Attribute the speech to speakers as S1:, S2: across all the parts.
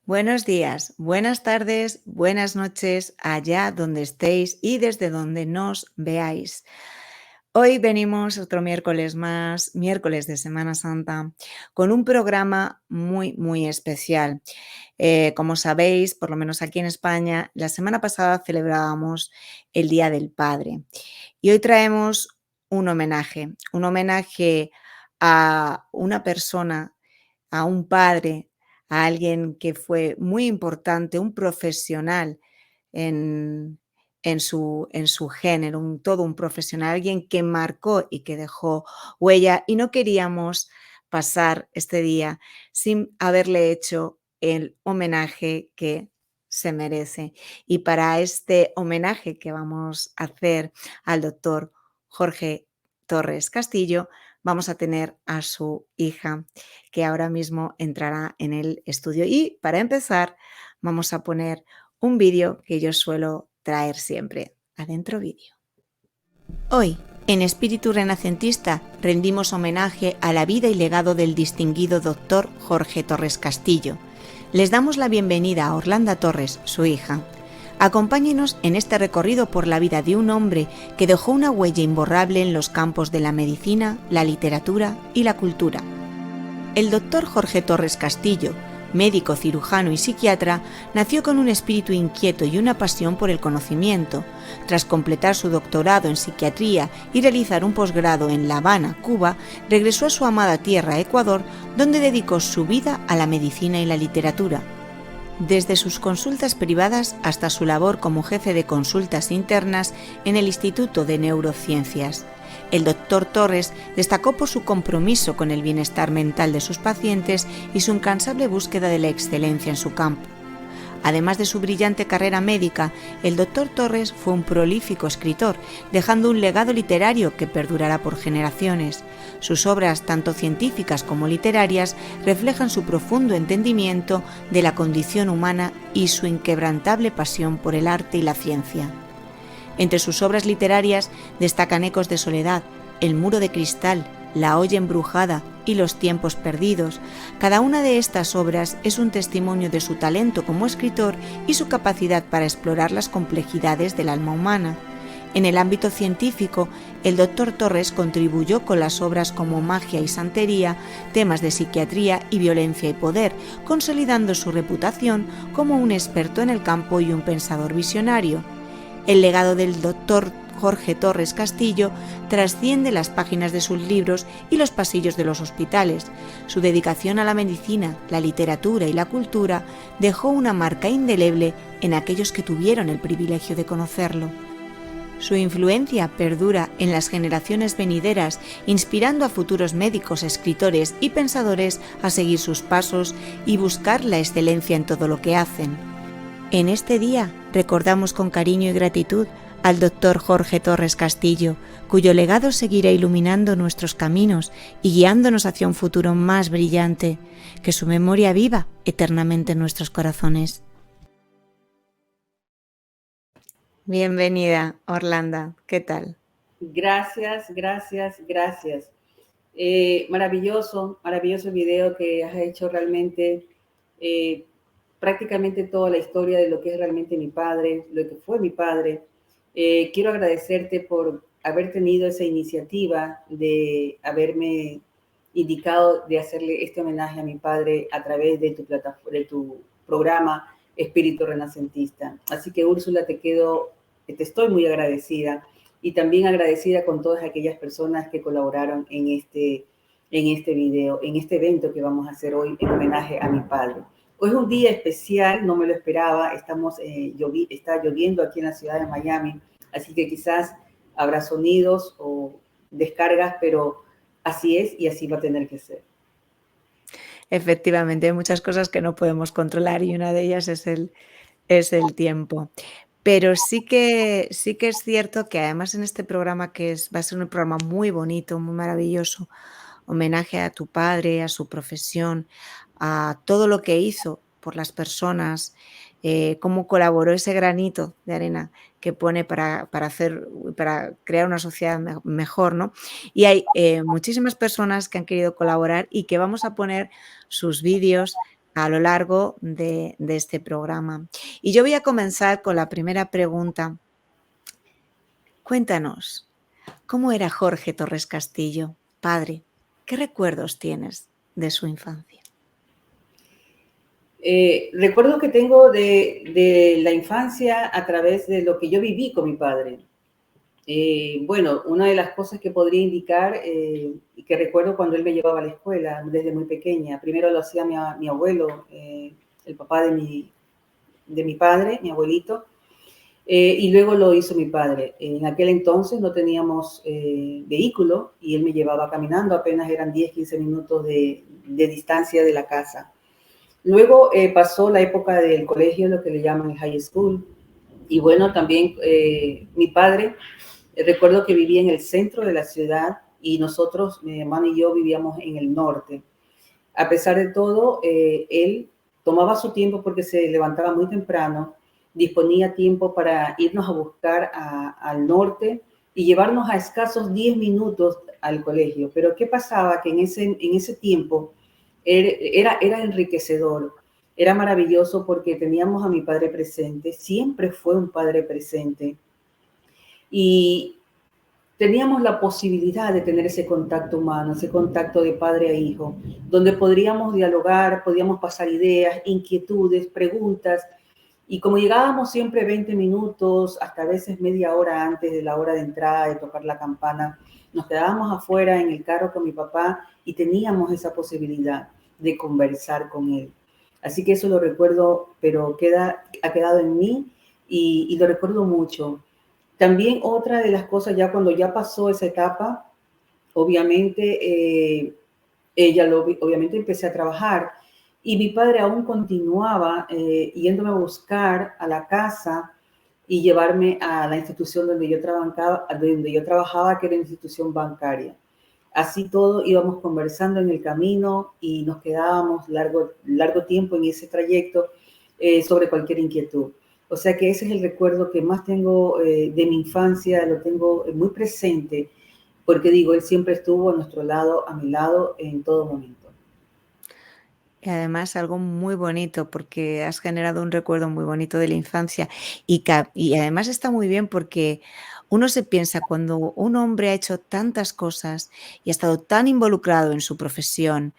S1: Buenos días, buenas tardes, buenas noches, allá donde estéis y desde donde nos veáis. Hoy venimos otro miércoles más, miércoles de Semana Santa, con un programa muy especial. Como sabéis, por lo menos aquí en España, la semana pasada celebrábamos el Día del Padre y hoy traemos un homenaje a una persona, a un padre, a alguien que fue muy importante, un profesional en, en su género, todo un profesional, alguien que marcó y que dejó huella y no queríamos pasar este día sin haberle hecho el homenaje que se merece. Y para este homenaje que vamos a hacer al doctor Jorge Torres Castillo, vamos a tener a su hija que ahora mismo entrará en el estudio. Y para empezar, vamos a poner un vídeo que yo suelo traer siempre. Adentro vídeo. Hoy, en Espíritu Renacentista, rendimos homenaje a la vida y legado del distinguido doctor Jorge Torres Castillo. Les damos la bienvenida a Orlando Torres, su hija. Acompáñenos en este recorrido por la vida de un hombre que dejó una huella imborrable en los campos de la medicina, la literatura y la cultura. El doctor Jorge Torres Castillo, médico, cirujano y psiquiatra, nació con un espíritu inquieto y una pasión por el conocimiento. Tras completar su doctorado en psiquiatría y realizar un posgrado en La Habana, Cuba, regresó a su amada tierra, Ecuador, donde dedicó su vida a la medicina y la literatura. Desde sus consultas privadas hasta su labor como jefe de consultas internas en el Instituto de Neurociencias. El doctor Torres destacó por su compromiso con el bienestar mental de sus pacientes y su incansable búsqueda de la excelencia en su campo. Además de su brillante carrera médica, el doctor Torres fue un prolífico escritor, dejando un legado literario que perdurará por generaciones. Sus obras, tanto científicas como literarias, reflejan su profundo entendimiento de la condición humana y su inquebrantable pasión por el arte y la ciencia. Entre sus obras literarias destacan Ecos de soledad, El muro de cristal, La olla embrujada y Los tiempos perdidos. Cada una de estas obras es un testimonio de su talento como escritor y su capacidad para explorar las complejidades del alma humana. En el ámbito científico, el doctor Torres contribuyó con las obras como Magia y santería, temas de psiquiatría y violencia y poder, consolidando su reputación como un experto en el campo y un pensador visionario. El legado del doctor Jorge Torres Castillo trasciende las páginas de sus libros y los pasillos de los hospitales. Su dedicación a la medicina, la literatura y la cultura dejó una marca indeleble en aquellos que tuvieron el privilegio de conocerlo. Su influencia perdura en las generaciones venideras, inspirando a futuros médicos, escritores y pensadores a seguir sus pasos y buscar la excelencia en todo lo que hacen. En este día recordamos con cariño y gratitud al doctor Jorge Torres Castillo, cuyo legado seguirá iluminando nuestros caminos y guiándonos hacia un futuro más brillante. Que su memoria viva eternamente en nuestros corazones. Bienvenida, Orlando. ¿Qué tal?
S2: Gracias. Maravilloso el video que has hecho realmente. Prácticamente toda la historia de lo que es realmente mi padre, lo que fue mi padre. Quiero agradecerte por haber tenido esa iniciativa de haberme indicado de hacerle este homenaje a mi padre a través de tu plataforma, de tu programa Espíritu Renacentista. Así que Úrsula, te estoy muy agradecida y también agradecida con todas aquellas personas que colaboraron en este video, en este evento que vamos a hacer hoy en homenaje a mi padre. Hoy es un día especial, no me lo esperaba, está lloviendo aquí en la ciudad de Miami, así que quizás habrá sonidos o descargas, pero así es y así va a tener que ser.
S1: Efectivamente, hay muchas cosas que no podemos controlar y una de ellas es el tiempo. Pero sí que es cierto que además en este programa va a ser un programa muy bonito, muy maravilloso, homenaje a tu padre, a su profesión, a todo lo que hizo por las personas, cómo colaboró ese granito de arena que pone para crear una sociedad mejor, ¿no? Y hay muchísimas personas que han querido colaborar y que vamos a poner sus vídeos a lo largo de este programa. Y yo voy a comenzar con la primera pregunta. Cuéntanos, ¿cómo era Jorge Torres Castillo, padre? ¿Qué recuerdos tienes de su infancia?
S2: Recuerdo que tengo de la infancia a través de lo que yo viví con mi padre. Bueno, una de las cosas que podría indicar y que recuerdo cuando él me llevaba a la escuela desde muy pequeña, primero lo hacía mi abuelo, el papá de mi padre, mi abuelito, y luego lo hizo mi padre. En aquel entonces no teníamos vehículo y él me llevaba caminando, apenas eran 10, 15 minutos de distancia de la casa. Luego pasó la época del colegio, lo que le llaman el high school, y bueno, también mi padre, recuerdo que vivía en el centro de la ciudad y nosotros, mi hermano y yo, vivíamos en el norte. A pesar de todo, él tomaba su tiempo porque se levantaba muy temprano, disponía tiempo para irnos a buscar al norte y llevarnos a escasos 10 minutos al colegio. Pero ¿qué pasaba? Que en ese tiempo era enriquecedor, era maravilloso porque teníamos a mi padre presente, siempre fue un padre presente. Y teníamos la posibilidad de tener ese contacto humano, ese contacto de padre a hijo, donde podríamos dialogar, podíamos pasar ideas, inquietudes, preguntas, y como llegábamos siempre 20 minutos, hasta a veces media hora antes de la hora de entrada, de tocar la campana, nos quedábamos afuera en el carro con mi papá y teníamos esa posibilidad de conversar con él. Así que eso lo recuerdo, pero ha quedado en mí y lo recuerdo mucho. También otra de las cosas, ya cuando ya pasó esa etapa, obviamente, obviamente empecé a trabajar y mi padre aún continuaba yéndome a buscar a la casa y llevarme a la institución donde yo trabajaba, que era la institución bancaria. Así todo íbamos conversando en el camino y nos quedábamos largo tiempo en ese trayecto sobre cualquier inquietud. O sea que ese es el recuerdo que más tengo de mi infancia, lo tengo muy presente, porque digo, él siempre estuvo a nuestro lado, a mi lado, en todo momento.
S1: Y además algo muy bonito, porque has generado un recuerdo muy bonito de la infancia y además está muy bien porque uno se piensa cuando un hombre ha hecho tantas cosas y ha estado tan involucrado en su profesión,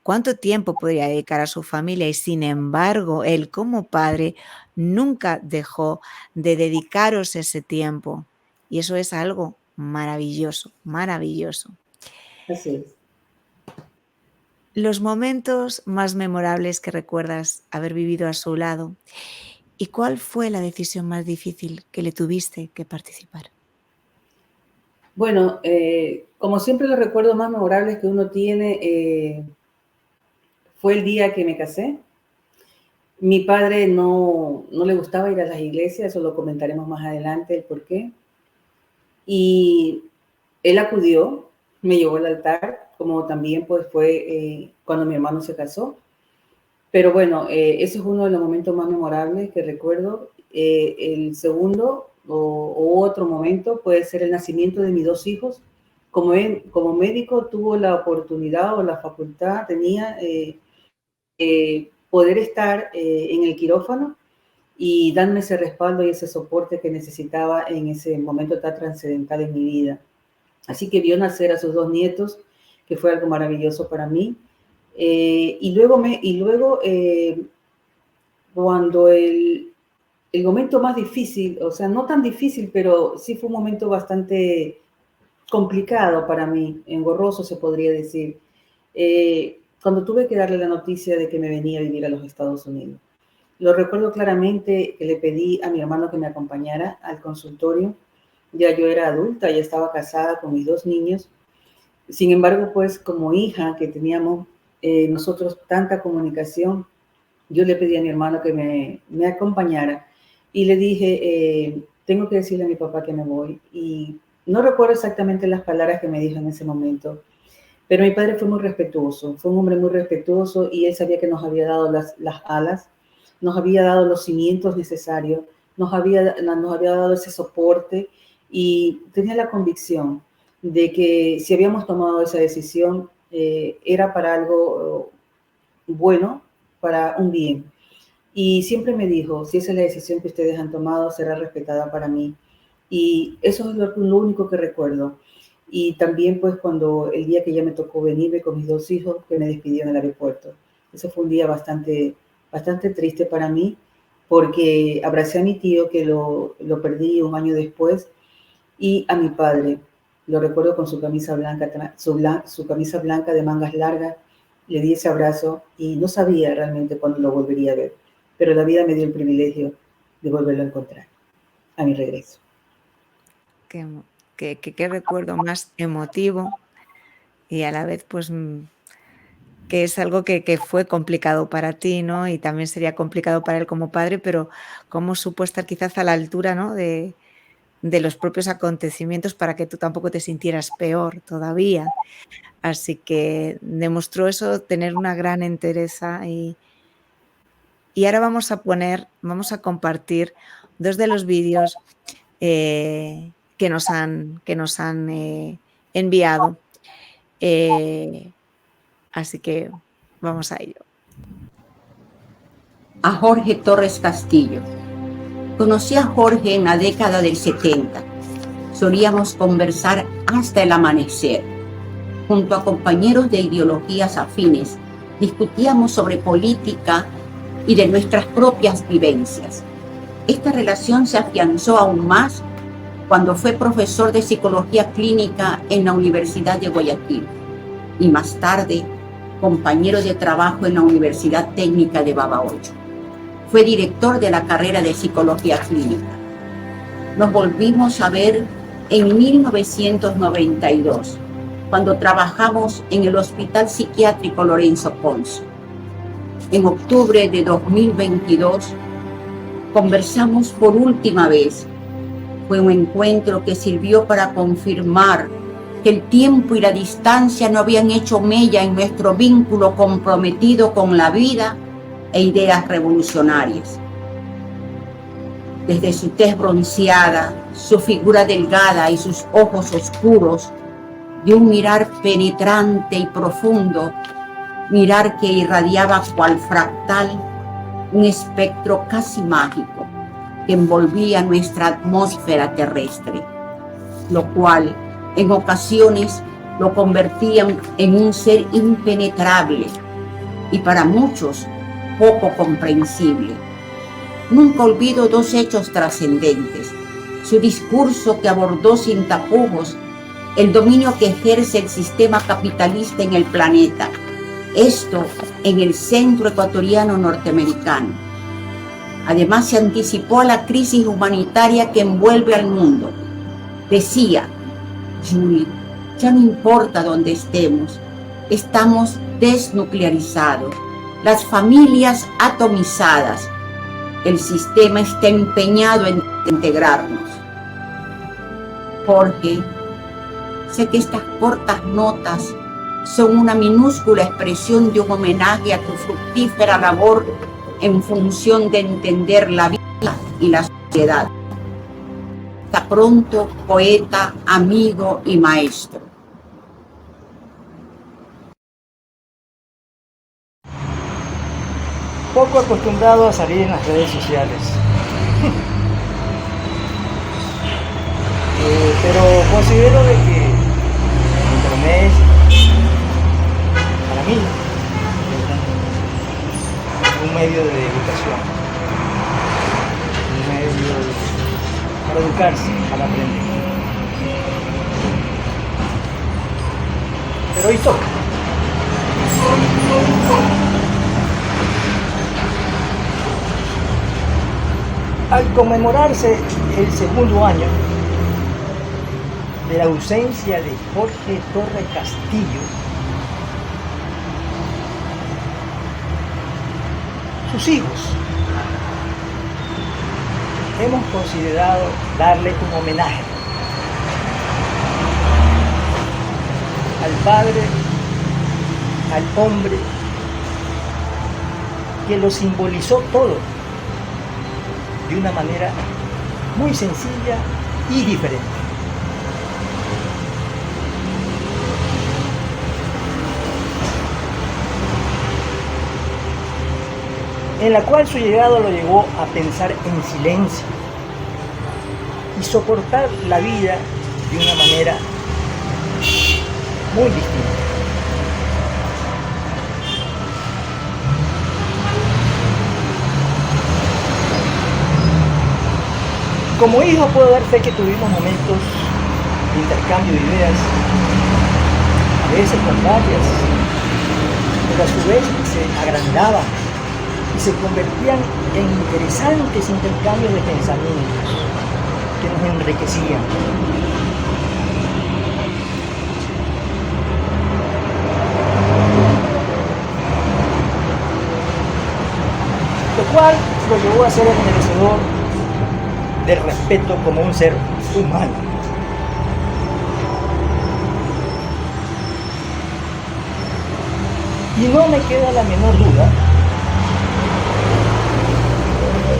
S1: cuánto tiempo podría dedicar a su familia y sin embargo él como padre nunca dejó de dedicaros ese tiempo y eso es algo maravilloso, maravilloso.
S2: Así es.
S1: Los momentos más memorables que recuerdas haber vivido a su lado y cuál fue la decisión más difícil que le tuviste que participar.
S2: Bueno, como siempre los recuerdos más memorables que uno tiene fue el día que me casé. Mi padre no le gustaba ir a las iglesias, eso lo comentaremos más adelante, el por qué. Y él acudió, me llevó al altar, como también pues fue cuando mi hermano se casó. Pero bueno, ese es uno de los momentos más memorables que recuerdo. El segundo o otro momento puede ser el nacimiento de mis dos hijos. Como médico tuvo la oportunidad o la facultad, tenía poder estar en el quirófano y darme ese respaldo y ese soporte que necesitaba en ese momento tan trascendental en mi vida. Así que vio nacer a sus dos nietos, que fue algo maravilloso para mí. Y luego cuando el momento más difícil, o sea, no tan difícil, pero sí fue un momento bastante complicado para mí, engorroso se podría decir, cuando tuve que darle la noticia de que me venía a vivir a los Estados Unidos. Lo recuerdo claramente que le pedí a mi hermano que me acompañara al consultorio. Ya yo era adulta, ya estaba casada con mis dos niños. Sin embargo, pues como hija que teníamos nosotros tanta comunicación, yo le pedí a mi hermano que me acompañara y le dije, tengo que decirle a mi papá que me voy. Y no recuerdo exactamente las palabras que me dijo en ese momento, pero mi padre fue muy respetuoso, fue un hombre muy respetuoso y él sabía que nos había dado las alas, nos había dado los cimientos necesarios, nos había dado ese soporte y tenía la convicción de que si habíamos tomado esa decisión era para algo bueno para un bien. Y siempre me dijo, si esa es la decisión que ustedes han tomado, será respetada para mí. Y eso es lo único que recuerdo. Y también pues cuando el día que ya me tocó venirme con mis 2 hijos, que me despidió en el aeropuerto. Eso fue un día bastante triste para mí, porque abracé a mi tío, que lo perdí un año después, y a mi padre. Lo recuerdo con su camisa blanca, su camisa blanca de mangas largas. Le di ese abrazo y no sabía realmente cuándo lo volvería a ver, pero la vida me dio el privilegio de volverlo a encontrar a mi regreso.
S1: Qué recuerdo más emotivo y a la vez, pues, que es algo que fue complicado para ti, ¿no? Y también sería complicado para él como padre, pero cómo supo estar quizás a la altura, ¿no? De los propios acontecimientos para que tú tampoco te sintieras peor todavía. Así que demostró eso, tener una gran entereza y ahora vamos a compartir 2 de los vídeos, que nos han, enviado. Así que vamos a ello.
S3: A Jorge Torres Castillo. Conocí a Jorge en la década del 70. Solíamos conversar hasta el amanecer. Junto a compañeros de ideologías afines, discutíamos sobre política y de nuestras propias vivencias. Esta relación se afianzó aún más cuando fue profesor de psicología clínica en la Universidad de Guayaquil y más tarde compañero de trabajo en la Universidad Técnica de Babahoyo. Fue director de la carrera de psicología clínica. Nos volvimos a ver en 1992, cuando trabajamos en el Hospital Psiquiátrico Lorenzo Pons. En octubre de 2022, conversamos por última vez. Fue un encuentro que sirvió para confirmar que el tiempo y la distancia no habían hecho mella en nuestro vínculo comprometido con la vida e ideas revolucionarias. Desde su tez bronceada, su figura delgada y sus ojos oscuros, de un mirar penetrante y profundo, mirar que irradiaba cual fractal, un espectro casi mágico que envolvía nuestra atmósfera terrestre, lo cual en ocasiones lo convertían en un ser impenetrable y para muchos poco comprensible. Nunca olvido 2 hechos trascendentes: su discurso que abordó sin tapujos el dominio que ejerce el sistema capitalista en el planeta, esto en el centro ecuatoriano norteamericano. Además, se anticipó a la crisis humanitaria que envuelve al mundo. Decía: Julie, ya no importa dónde estemos, estamos desnuclearizados, las familias atomizadas, el sistema está empeñado en integrarnos. Jorge, sé que estas cortas notas son una minúscula expresión de un homenaje a tu fructífera labor en función de entender la vida y la sociedad. Hasta pronto, poeta, amigo y maestro.
S4: Poco acostumbrado a salir en las redes sociales. Pero considero de que Internet, para mí, es un medio de educación, un medio para educarse, para aprender. Pero hoy toca. Al conmemorarse el 2º año de la ausencia de Jorge Torres Castillo, sus hijos, hemos considerado darle un homenaje al padre, al hombre que lo simbolizó todo de una manera muy sencilla y diferente. en la cual su llegado lo llevó a pensar en silencio y soportar la vida de una manera muy distinta. Como hijo puedo dar fe que tuvimos momentos de intercambio de ideas, a veces contrarias, pero a su vez se agrandaban y se convertían en interesantes intercambios de pensamientos que nos enriquecían. Lo cual lo llevó a ser el merecedor del respeto como un ser humano. Y no me queda la menor duda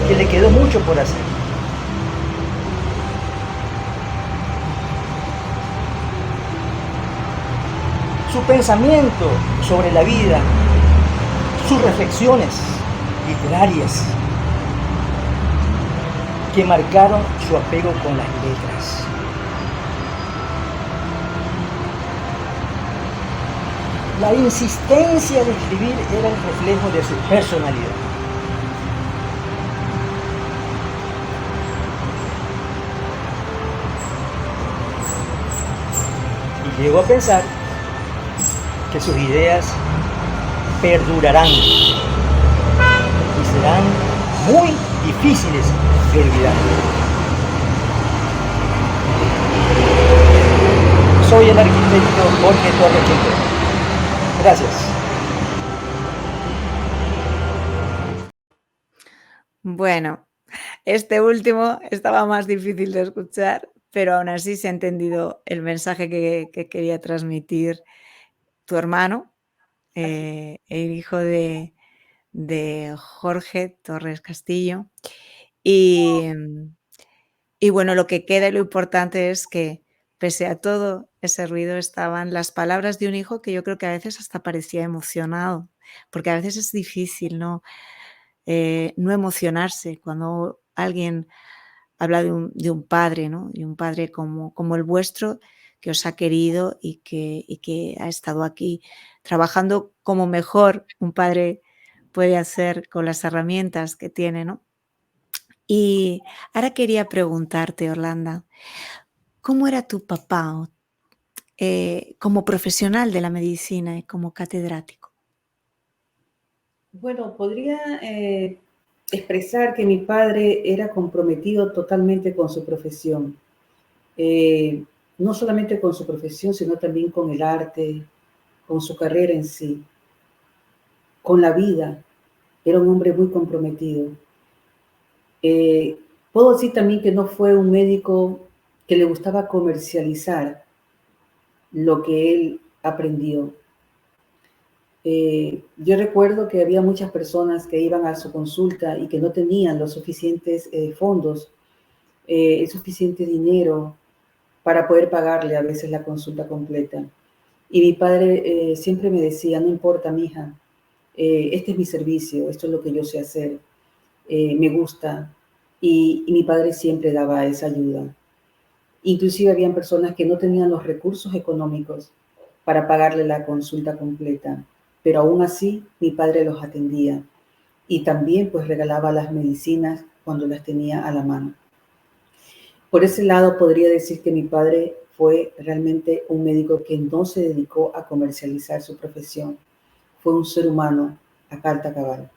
S4: que le quedó mucho por hacer. Su pensamiento sobre la vida, sus reflexiones literarias que marcaron su apego con las letras. La insistencia de escribir era el reflejo de su personalidad. Y llego a pensar que sus ideas perdurarán y serán muy difíciles de olvidar. Soy el arquitecto Jorge Torres Quintero. Gracias.
S1: Bueno, este último estaba más difícil de escuchar, pero aún así se ha entendido el mensaje que quería transmitir tu hermano, el hijo de Jorge Torres Castillo. Y bueno, lo que queda y lo importante es que, pese a todo ese ruido, estaban las palabras de un hijo que yo creo que a veces hasta parecía emocionado, porque a veces es difícil, ¿no? No emocionarse cuando alguien habla de un padre, ¿no? Y un padre como el vuestro, que os ha querido y que ha estado aquí trabajando como mejor un padre puede hacer con las herramientas que tiene, ¿no? Y ahora quería preguntarte, Orlando, ¿cómo era tu papá como profesional de la medicina y como catedrático?
S2: Bueno, podría expresar que mi padre era comprometido totalmente con su profesión. No solamente con su profesión, sino también con el arte, con su carrera en sí, con la vida. Era un hombre muy comprometido. Puedo decir también que no fue un médico que le gustaba comercializar lo que él aprendió. Yo recuerdo que había muchas personas que iban a su consulta y que no tenían los suficientes fondos, el suficiente dinero para poder pagarle a veces la consulta completa. Y mi padre siempre me decía, no importa, mija, este es mi servicio, esto es lo que yo sé hacer, me gusta. Y mi padre siempre daba esa ayuda. Inclusive habían personas que no tenían los recursos económicos para pagarle la consulta completa, pero aún así mi padre los atendía y también pues regalaba las medicinas cuando las tenía a la mano. Por ese lado podría decir que mi padre fue realmente un médico que no se dedicó a comercializar su profesión. Fue un ser humano a carta cabal,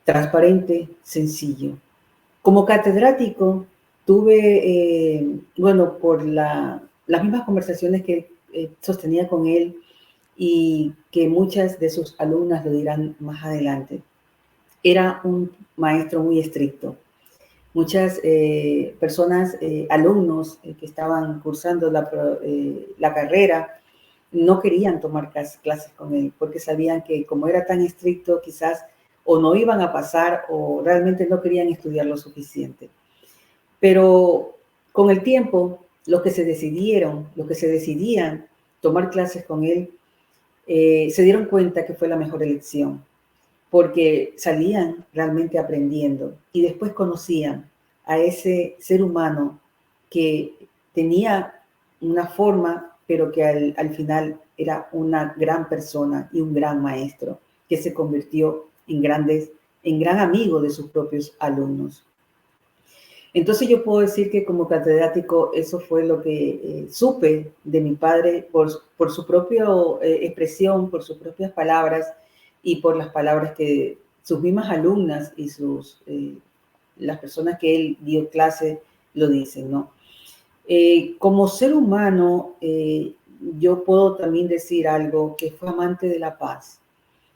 S2: transparente, sencillo. Como catedrático tuve, bueno, por las mismas conversaciones que sostenía con él y que muchas de sus alumnas lo dirán más adelante, era un maestro muy estricto. Muchas personas, alumnos que estaban cursando la carrera, no querían tomar clases con él porque sabían que como era tan estricto, quizás o no iban a pasar o realmente no querían estudiar lo suficiente. Pero con el tiempo, los que se decidían tomar clases con él, se dieron cuenta que fue la mejor elección, porque salían realmente aprendiendo y después conocían a ese ser humano que tenía una forma, pero que al final era una gran persona y un gran maestro, que se convirtió en gran amigo de sus propios alumnos. Entonces yo puedo decir que como catedrático eso fue lo que supe de mi padre por su propia expresión, por sus propias palabras y por las palabras que sus mismas alumnas y las personas que él dio clase lo dicen, ¿no? Como ser humano, yo puedo también decir algo, que fue amante de la paz,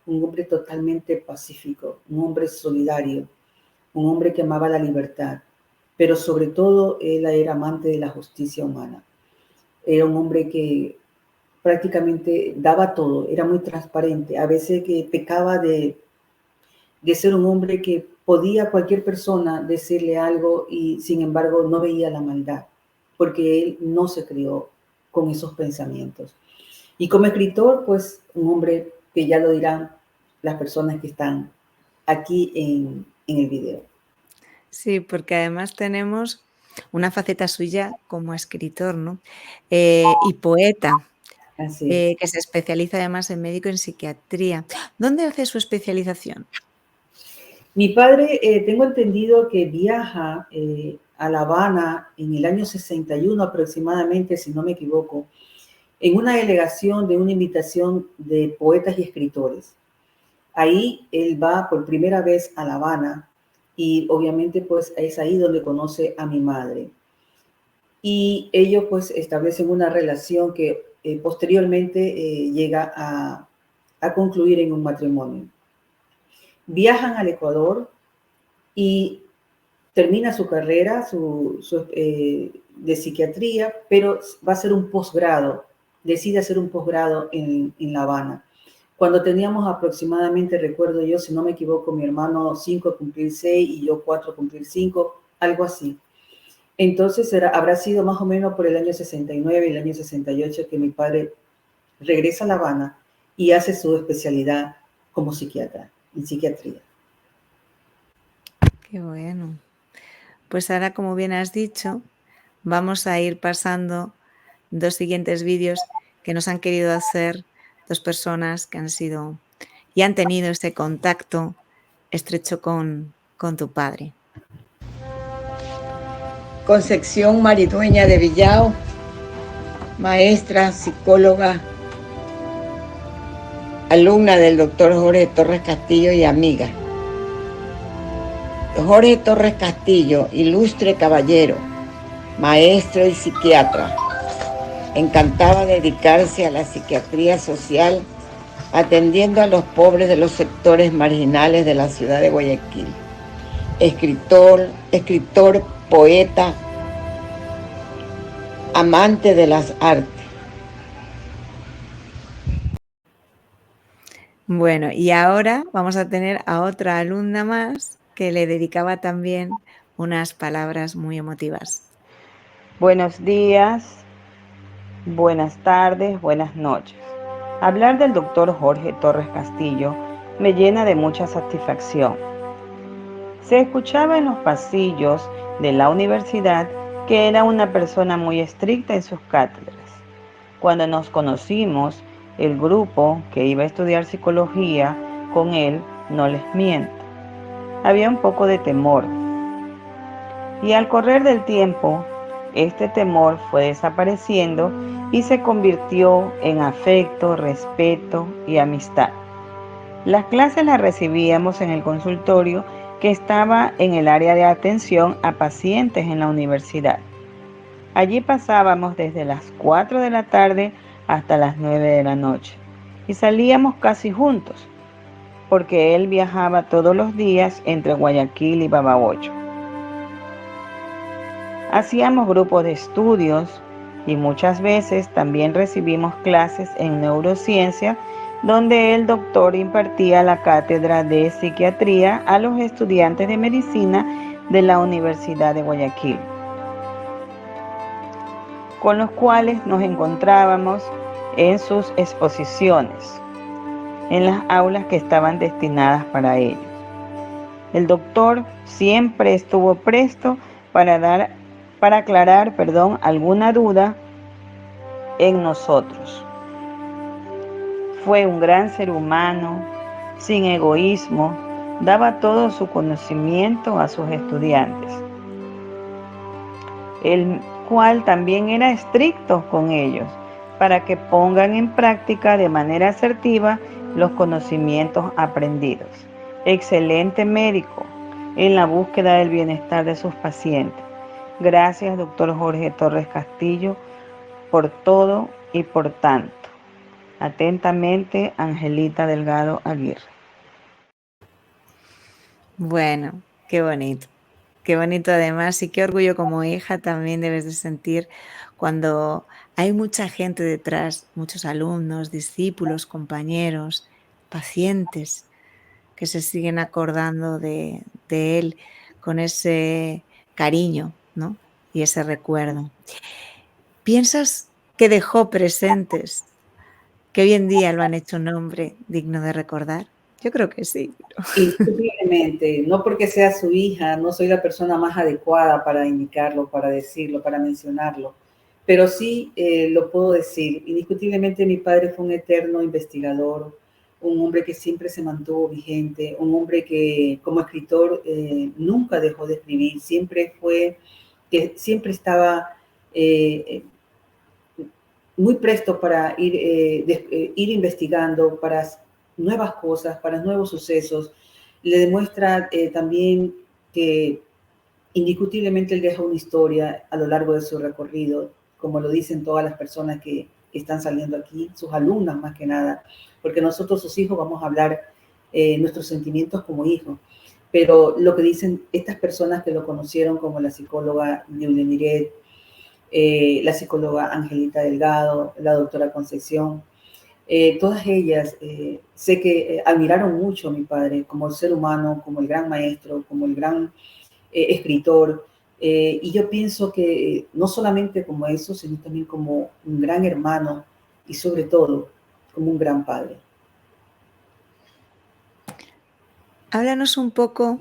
S2: un hombre totalmente pacífico, un hombre solidario, un hombre que amaba la libertad, pero sobre todo él era amante de la justicia humana. Era un hombre que prácticamente daba todo, era muy transparente, a veces que pecaba de ser un hombre que podía cualquier persona decirle algo y sin embargo no veía la maldad, porque él no se crió con esos pensamientos. Y como escritor, pues un hombre que ya lo dirán las personas que están aquí en el video.
S1: Sí, porque además tenemos una faceta suya como escritor, ¿no? Y poeta,
S2: Así
S1: que se especializa además en médico en psiquiatría. ¿Dónde hace su especialización?
S2: Mi padre, tengo entendido que viaja a La Habana en el año 61 aproximadamente, si no me equivoco, en una delegación de una invitación de poetas y escritores. Ahí él va por primera vez a La Habana y obviamente pues es ahí donde conoce a mi madre. Y ellos pues establecen una relación que posteriormente llega a concluir en un matrimonio. Viajan al Ecuador y termina su carrera de psiquiatría, pero va a hacer un posgrado, decide hacer un posgrado en La Habana. Cuando teníamos aproximadamente, recuerdo yo, si no me equivoco, mi hermano 5 cumplir 6 y yo 4 cumplir 5, algo así. Entonces habrá sido más o menos por el año 69 y el año 68 que mi padre regresa a La Habana y hace su especialidad como psiquiatra, en psiquiatría.
S1: Qué bueno. Pues ahora, como bien has dicho, vamos a ir pasando 2 siguientes vídeos que nos han querido hacer 2 personas que han sido y han tenido ese contacto estrecho con tu padre.
S5: Concepción Maridueña de Villao, maestra, psicóloga, alumna del doctor Jorge Torres Castillo y amiga. Jorge Torres Castillo, ilustre caballero, maestro y psiquiatra, encantaba dedicarse a la psiquiatría social, atendiendo a los pobres de los sectores marginales de la ciudad de Guayaquil. Escritor, poeta, amante de las artes.
S1: Bueno, y ahora vamos a tener a otra alumna más que le dedicaba también unas palabras muy emotivas.
S6: Buenos días, buenas tardes, buenas noches. Hablar del doctor Jorge Torres Castillo me llena de mucha satisfacción. Se escuchaba en los pasillos de la universidad que era una persona muy estricta en sus cátedras. Cuando nos conocimos, el grupo que iba a estudiar psicología con él, no les miento, había un poco de temor. Y al correr del tiempo, este temor fue desapareciendo y se convirtió en afecto, respeto y amistad. Las clases las recibíamos en el consultorio que estaba en el área de atención a pacientes en la universidad. Allí pasábamos desde las 4 de la tarde hasta las 9 de la noche y salíamos casi juntos, porque él viajaba todos los días entre Guayaquil y Babahoyo. Hacíamos grupos de estudios y muchas veces también recibimos clases en neurociencia, donde el doctor impartía la cátedra de psiquiatría a los estudiantes de medicina de la Universidad de Guayaquil, con los cuales nos encontrábamos en sus exposiciones. en las aulas que estaban destinadas para ellos. El doctor siempre estuvo presto para aclarar, alguna duda en nosotros. Fue un gran ser humano, sin egoísmo, daba todo su conocimiento a sus estudiantes, el cual también era estricto con ellos, para que pongan en práctica de manera asertiva los conocimientos aprendidos. Excelente médico en la búsqueda del bienestar de sus pacientes. Gracias, doctor Jorge Torres Castillo, por todo y por tanto. Atentamente, Angelita Delgado Aguirre.
S1: Bueno, qué bonito. Qué bonito además y qué orgullo como hija también debes de sentir cuando hay mucha gente detrás, muchos alumnos, discípulos, compañeros, pacientes que se siguen acordando de él con ese cariño, ¿no? Y ese recuerdo. ¿Piensas que dejó presentes que hoy en día lo han hecho un hombre digno de recordar? Yo creo que sí.
S2: Indiscutiblemente, no porque sea su hija, no soy la persona más adecuada para indicarlo, para decirlo, para mencionarlo, pero sí lo puedo decir. Indiscutiblemente mi padre fue un eterno investigador, un hombre que siempre se mantuvo vigente, un hombre que como escritor nunca dejó de escribir, siempre estaba muy presto para ir investigando para nuevas cosas, para nuevos sucesos. Le demuestra también que indiscutiblemente él deja una historia a lo largo de su recorrido, como lo dicen todas las personas que están saliendo aquí, sus alumnas más que nada, porque nosotros, sus hijos, vamos a hablar nuestros sentimientos como hijos, pero lo que dicen estas personas que lo conocieron, como la psicóloga Yulia Miret, la psicóloga Angelita Delgado, la doctora Concepción, todas ellas sé que admiraron mucho a mi padre como el ser humano, como el gran maestro, como el gran escritor, y yo pienso que no solamente como eso, sino también como un gran hermano y sobre todo como un gran padre.
S1: Háblanos un poco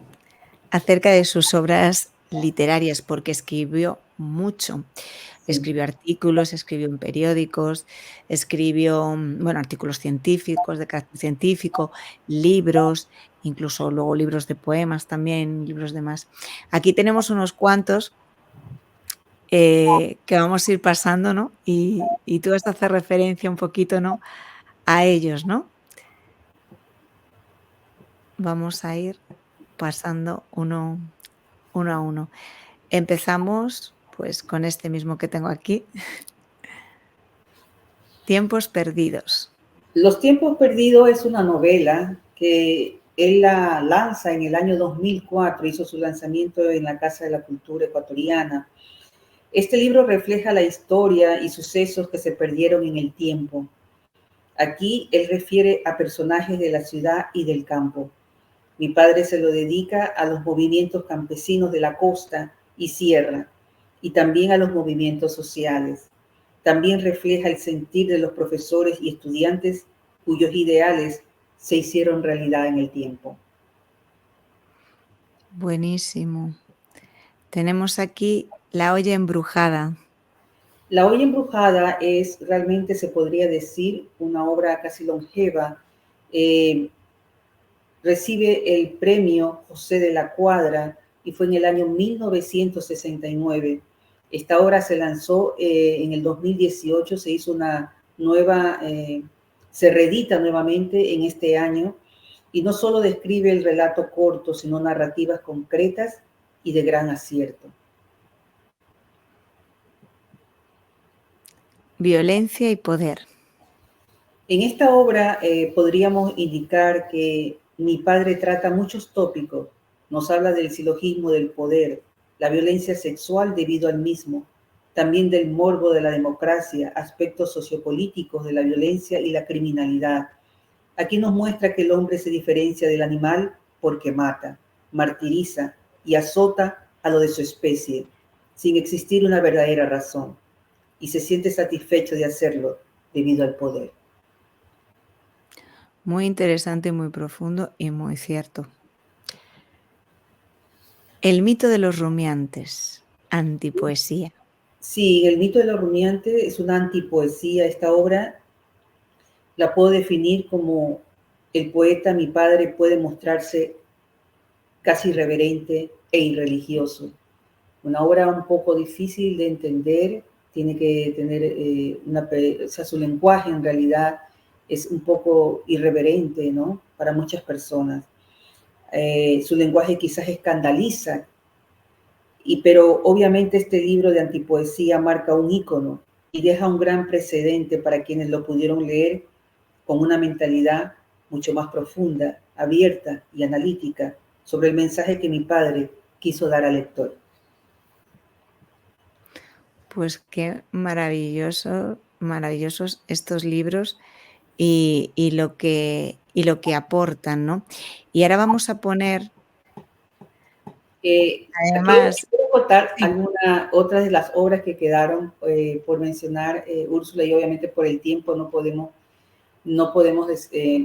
S1: acerca de sus obras literarias, porque escribió mucho. Escribió artículos, escribió en periódicos, escribió, artículos científicos, de carácter científico, libros, incluso luego libros de poemas también, libros de más. Aquí tenemos unos cuantos que vamos a ir pasando, ¿no? Y tú vas a hacer referencia un poquito, ¿no? A ellos, ¿no? Vamos a ir pasando uno a uno. Empezamos pues con este mismo que tengo aquí. Tiempos perdidos.
S2: Los tiempos perdidos es una novela que él la lanza en el año 2004, hizo su lanzamiento en la Casa de la Cultura Ecuatoriana. Este libro refleja la historia y sucesos que se perdieron en el tiempo. Aquí él refiere a personajes de la ciudad y del campo. Mi padre se lo dedica a los movimientos campesinos de la costa y sierra, y también a los movimientos sociales. También refleja el sentir de los profesores y estudiantes cuyos ideales se hicieron realidad en el tiempo.
S1: Buenísimo. Tenemos aquí La olla embrujada.
S2: La olla embrujada es realmente, se podría decir, una obra casi longeva. Recibe el premio José de la Cuadra y fue en el año 1969. Esta obra se lanzó en el 2018, se hizo una nueva, se reedita nuevamente en este año y no solo describe el relato corto, sino narrativas concretas y de gran acierto.
S1: Violencia y poder.
S2: En esta obra podríamos indicar que mi padre trata muchos tópicos. Nos habla del silogismo del poder, la violencia sexual debido al mismo, también del morbo de la democracia, aspectos sociopolíticos de la violencia y la criminalidad. Aquí nos muestra que el hombre se diferencia del animal porque mata, martiriza y azota a lo de su especie, sin existir una verdadera razón, y se siente satisfecho de hacerlo debido al poder.
S1: Muy interesante, muy profundo y muy cierto. El mito de los rumiantes, antipoesía.
S2: Sí, El mito de los rumiantes es una antipoesía. Esta obra la puedo definir como el poeta, mi padre, puede mostrarse casi irreverente e irreligioso. Una obra un poco difícil de entender, tiene que tener o sea, su lenguaje en realidad es un poco irreverente, ¿no? Para muchas personas. Su lenguaje quizás escandaliza, pero obviamente este libro de antipoesía marca un ícono y deja un gran precedente para quienes lo pudieron leer con una mentalidad mucho más profunda, abierta y analítica sobre el mensaje que mi padre quiso dar al lector.
S1: Pues qué maravillosos estos libros y lo que aportan, ¿no? Y ahora vamos a poner, además,
S2: quiero contar
S1: sí,
S2: otras de las obras que quedaron por mencionar, Úrsula, y obviamente por el tiempo no podemos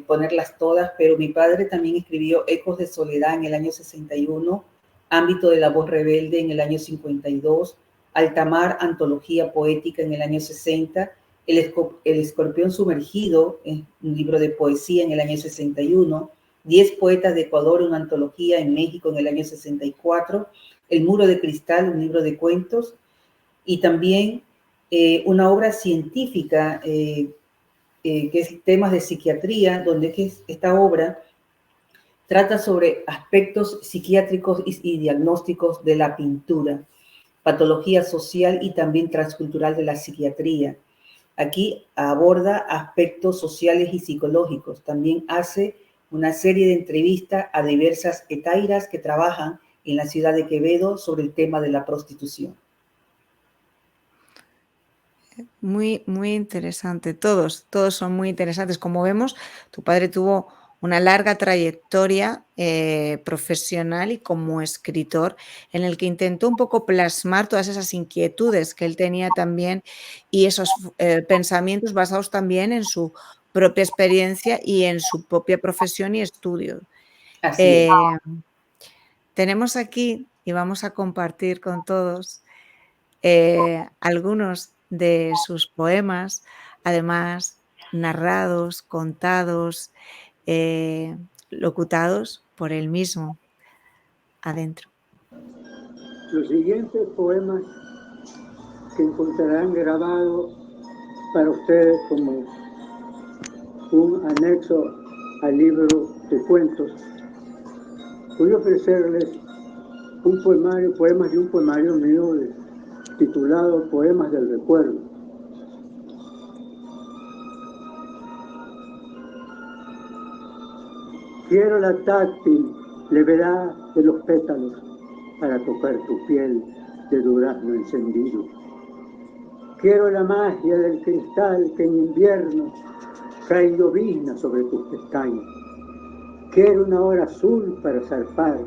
S2: ponerlas todas, pero mi padre también escribió Ecos de Soledad en el año 61, Ámbito de la Voz Rebelde en el año 52, Altamar, Antología Poética en el año 60, El Escorpión Sumergido, un libro de poesía en el año 61, 10 Poetas de Ecuador, una antología en México en el año 64, El Muro de Cristal, un libro de cuentos, y también una obra científica que es temas de psiquiatría, donde esta obra trata sobre aspectos psiquiátricos y diagnósticos de la pintura, patología social y también transcultural de la psiquiatría. Aquí aborda aspectos sociales y psicológicos. También hace una serie de entrevistas a diversas hetairas que trabajan en la ciudad de Quevedo sobre el tema de la prostitución.
S1: muy, muy interesante. Todos son muy interesantes. Como vemos, tu padre tuvo una larga trayectoria profesional y como escritor en el que intentó un poco plasmar todas esas inquietudes que él tenía también y esos pensamientos basados también en su propia experiencia y en su propia profesión y estudio.
S2: Así es.
S1: Tenemos aquí, y vamos a compartir con todos, algunos de sus poemas, además narrados, contados, locutados por él mismo. Adentro.
S7: Los siguientes poemas que encontrarán grabado para ustedes como un anexo al libro de cuentos. Voy a ofrecerles poemas de un poemario mío titulado Poemas del Recuerdo. Quiero la táctil levedad de los pétalos para tocar tu piel de durazno encendido. Quiero la magia del cristal que en invierno cae y llovizna sobre tus pestañas. Quiero una hora azul para zarpar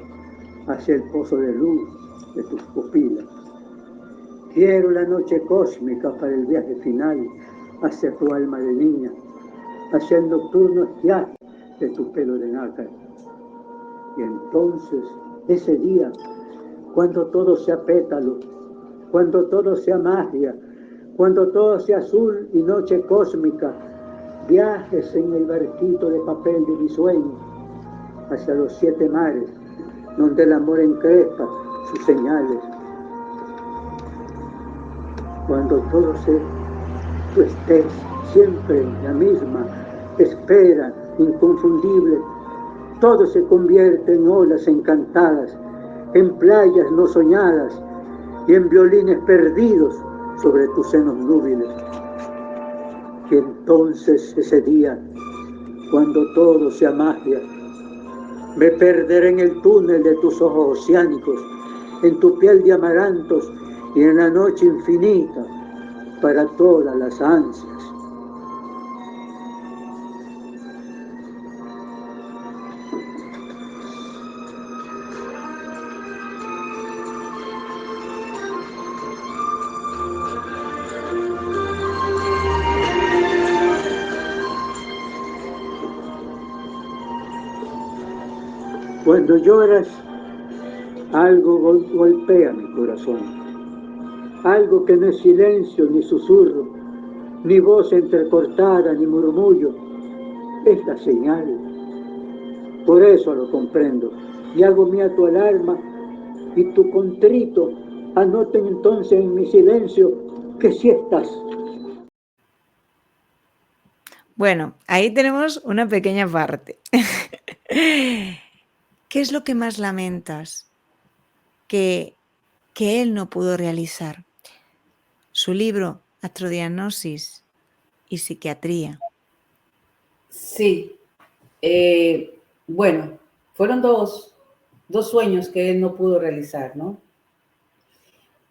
S7: hacia el pozo de luz de tus pupilas. Quiero la noche cósmica para el viaje final hacia tu alma de niña, hacia el nocturno esquiar de tu pelo de nácar. Y entonces, ese día, cuando todo sea pétalo, cuando todo sea magia, cuando todo sea azul y noche cósmica, viajes en el barquito de papel de mi sueño hacia los 7 mares, donde el amor encrespa sus señales. Cuando tú estés siempre en la misma espera inconfundible, todo se convierte en olas encantadas, en playas no soñadas y en violines perdidos sobre tus senos núbiles. Y entonces ese día, cuando todo sea magia, me perderé en el túnel de tus ojos oceánicos, en tu piel de amarantos y en la noche infinita para todas las ansias. Cuando lloras, algo golpea mi corazón. Algo que no es silencio ni susurro, ni voz entrecortada ni murmullo. Es la señal. Por eso lo comprendo y hago mía tu alarma y tu contrito. Anoten entonces en mi silencio que sí estás.
S1: Bueno, ahí tenemos una pequeña parte. ¿Qué es lo que más lamentas que él no pudo realizar? Su libro, Astrodiagnosis y Psiquiatría.
S2: Sí, bueno, fueron dos sueños que él no pudo realizar, ¿no?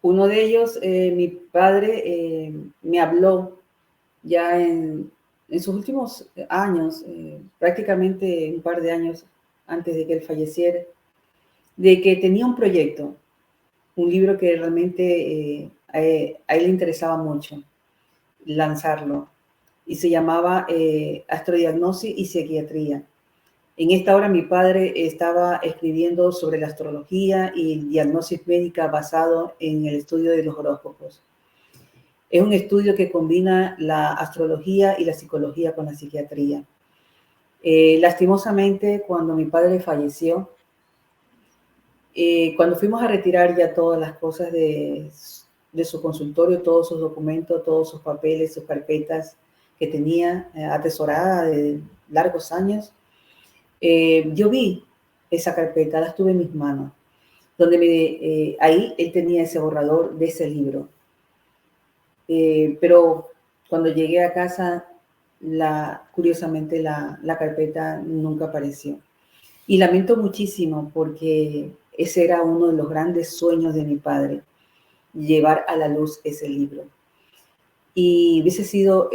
S2: Uno de ellos, mi padre me habló ya en sus últimos años, prácticamente un par de años antes de que él falleciera, de que tenía un proyecto, un libro que realmente a él le interesaba mucho lanzarlo, y se llamaba Astrodiagnosis y Psiquiatría. En esta hora mi padre estaba escribiendo sobre la astrología y diagnosis médica basado en el estudio de los horóscopos. Es un estudio que combina la astrología y la psicología con la psiquiatría. Lastimosamente, cuando mi padre falleció, cuando fuimos a retirar ya todas las cosas de su consultorio, todos sus documentos, todos sus papeles, sus carpetas que tenía atesorada de largos años, yo vi esa carpeta, la tuve en mis manos, donde ahí él tenía ese borrador de ese libro. Pero cuando llegué a casa, curiosamente la carpeta nunca apareció. Y lamento muchísimo porque ese era uno de los grandes sueños de mi padre, llevar a la luz ese libro. Y hubiese sido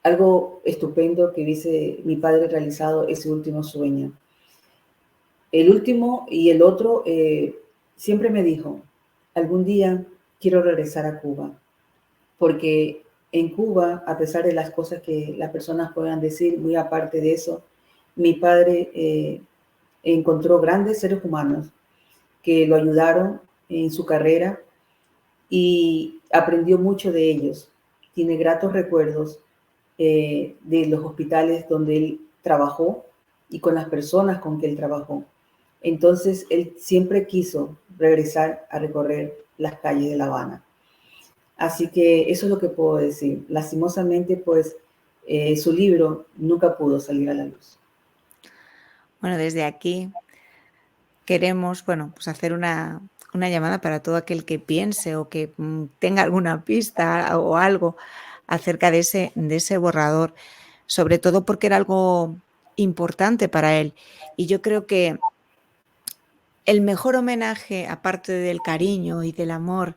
S2: algo estupendo que hubiese mi padre realizado ese último sueño. El último y el otro siempre me dijo, algún día quiero regresar a Cuba, porque en Cuba, a pesar de las cosas que las personas puedan decir, muy aparte de eso, mi padre encontró grandes seres humanos que lo ayudaron en su carrera y aprendió mucho de ellos. Tiene gratos recuerdos de los hospitales donde él trabajó y con las personas con que él trabajó. Entonces, él siempre quiso regresar a recorrer las calles de La Habana. Así que eso es lo que puedo decir. Lastimosamente, pues, su libro nunca pudo salir a la luz.
S1: Bueno, desde aquí queremos, bueno, pues hacer una llamada para todo aquel que piense o que tenga alguna pista o algo acerca de ese borrador, sobre todo porque era algo importante para él. Y yo creo que el mejor homenaje, aparte del cariño y del amor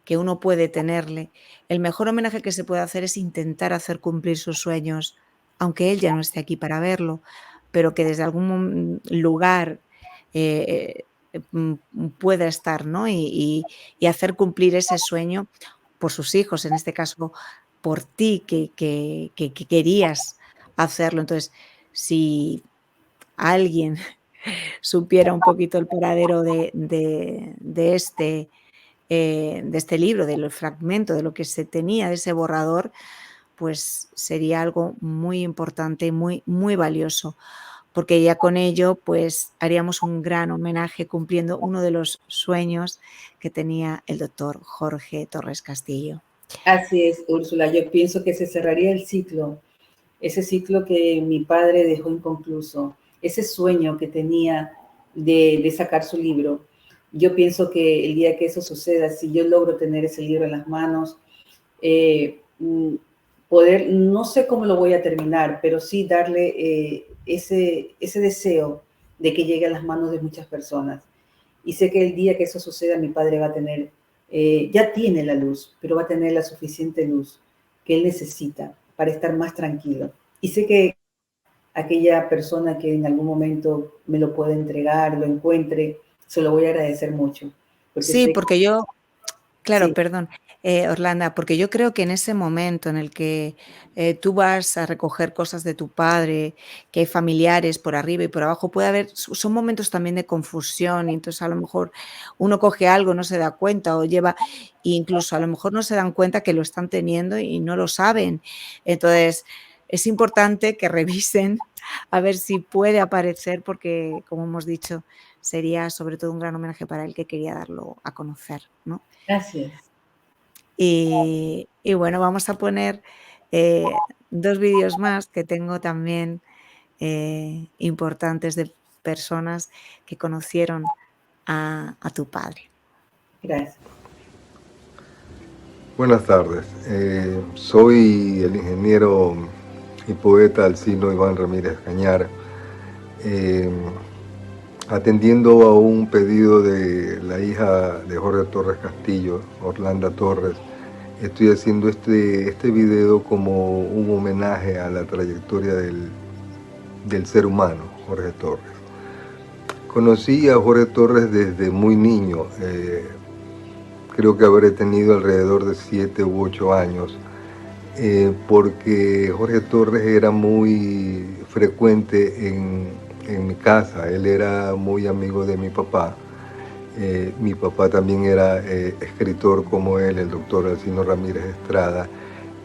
S1: que uno puede tenerle, el mejor homenaje que se puede hacer es intentar hacer cumplir sus sueños, aunque él ya no esté aquí para verlo, pero que desde algún lugar pueda estar, ¿no? Y hacer cumplir ese sueño por sus hijos, en este caso por ti, que querías hacerlo. Entonces, si alguien supiera un poquito el paradero de este libro, del fragmento, de lo que se tenía de ese borrador, pues sería algo muy importante, muy, muy valioso, porque ya con ello pues haríamos un gran homenaje cumpliendo uno de los sueños que tenía el doctor Jorge Torres Castillo.
S2: Así es, Úrsula. Yo pienso que se cerraría el ciclo, ese ciclo que mi padre dejó inconcluso, ese sueño que tenía de sacar su libro. Yo pienso que el día que eso suceda, si yo logro tener ese libro en las manos, poder, no sé cómo lo voy a terminar, pero sí darle ese deseo de que llegue a las manos de muchas personas. Y sé que el día que eso suceda, mi padre va a tener, ya tiene la luz, pero va a tener la suficiente luz que él necesita para estar más tranquilo. Y sé que aquella persona que en algún momento me lo pueda entregar, lo encuentre, se lo voy a agradecer mucho.
S1: Sí, porque yo Claro,
S2: Sí,
S1: perdón, Orlando, porque yo creo que en ese momento en el que tú vas a recoger cosas de tu padre, que hay familiares por arriba y por abajo, puede haber, son momentos también de confusión, y entonces a lo mejor uno coge algo, no se da cuenta, o lleva, e incluso a lo mejor no se dan cuenta que lo están teniendo y no lo saben. Entonces, es importante que revisen a ver si puede aparecer, porque, como hemos dicho, sería sobre todo un gran homenaje para él, que quería darlo a conocer, ¿no?
S2: gracias.
S1: Y bueno, vamos a poner 2 vídeos más que tengo también importantes de personas que conocieron a tu padre.
S2: Gracias.
S8: Buenas tardes. Soy el ingeniero y poeta Alcino Iván Ramírez Cañar, atendiendo a un pedido de la hija de Jorge Torres Castillo, Orlando Torres. Estoy haciendo este video como un homenaje a la trayectoria del ser humano, Jorge Torres. Conocí a Jorge Torres desde muy niño, creo que habré tenido alrededor de 7 u 8 años, porque Jorge Torres era muy frecuente en mi casa. Él era muy amigo de mi papá. Mi papá también era escritor como él, el doctor Alcino Ramírez Estrada,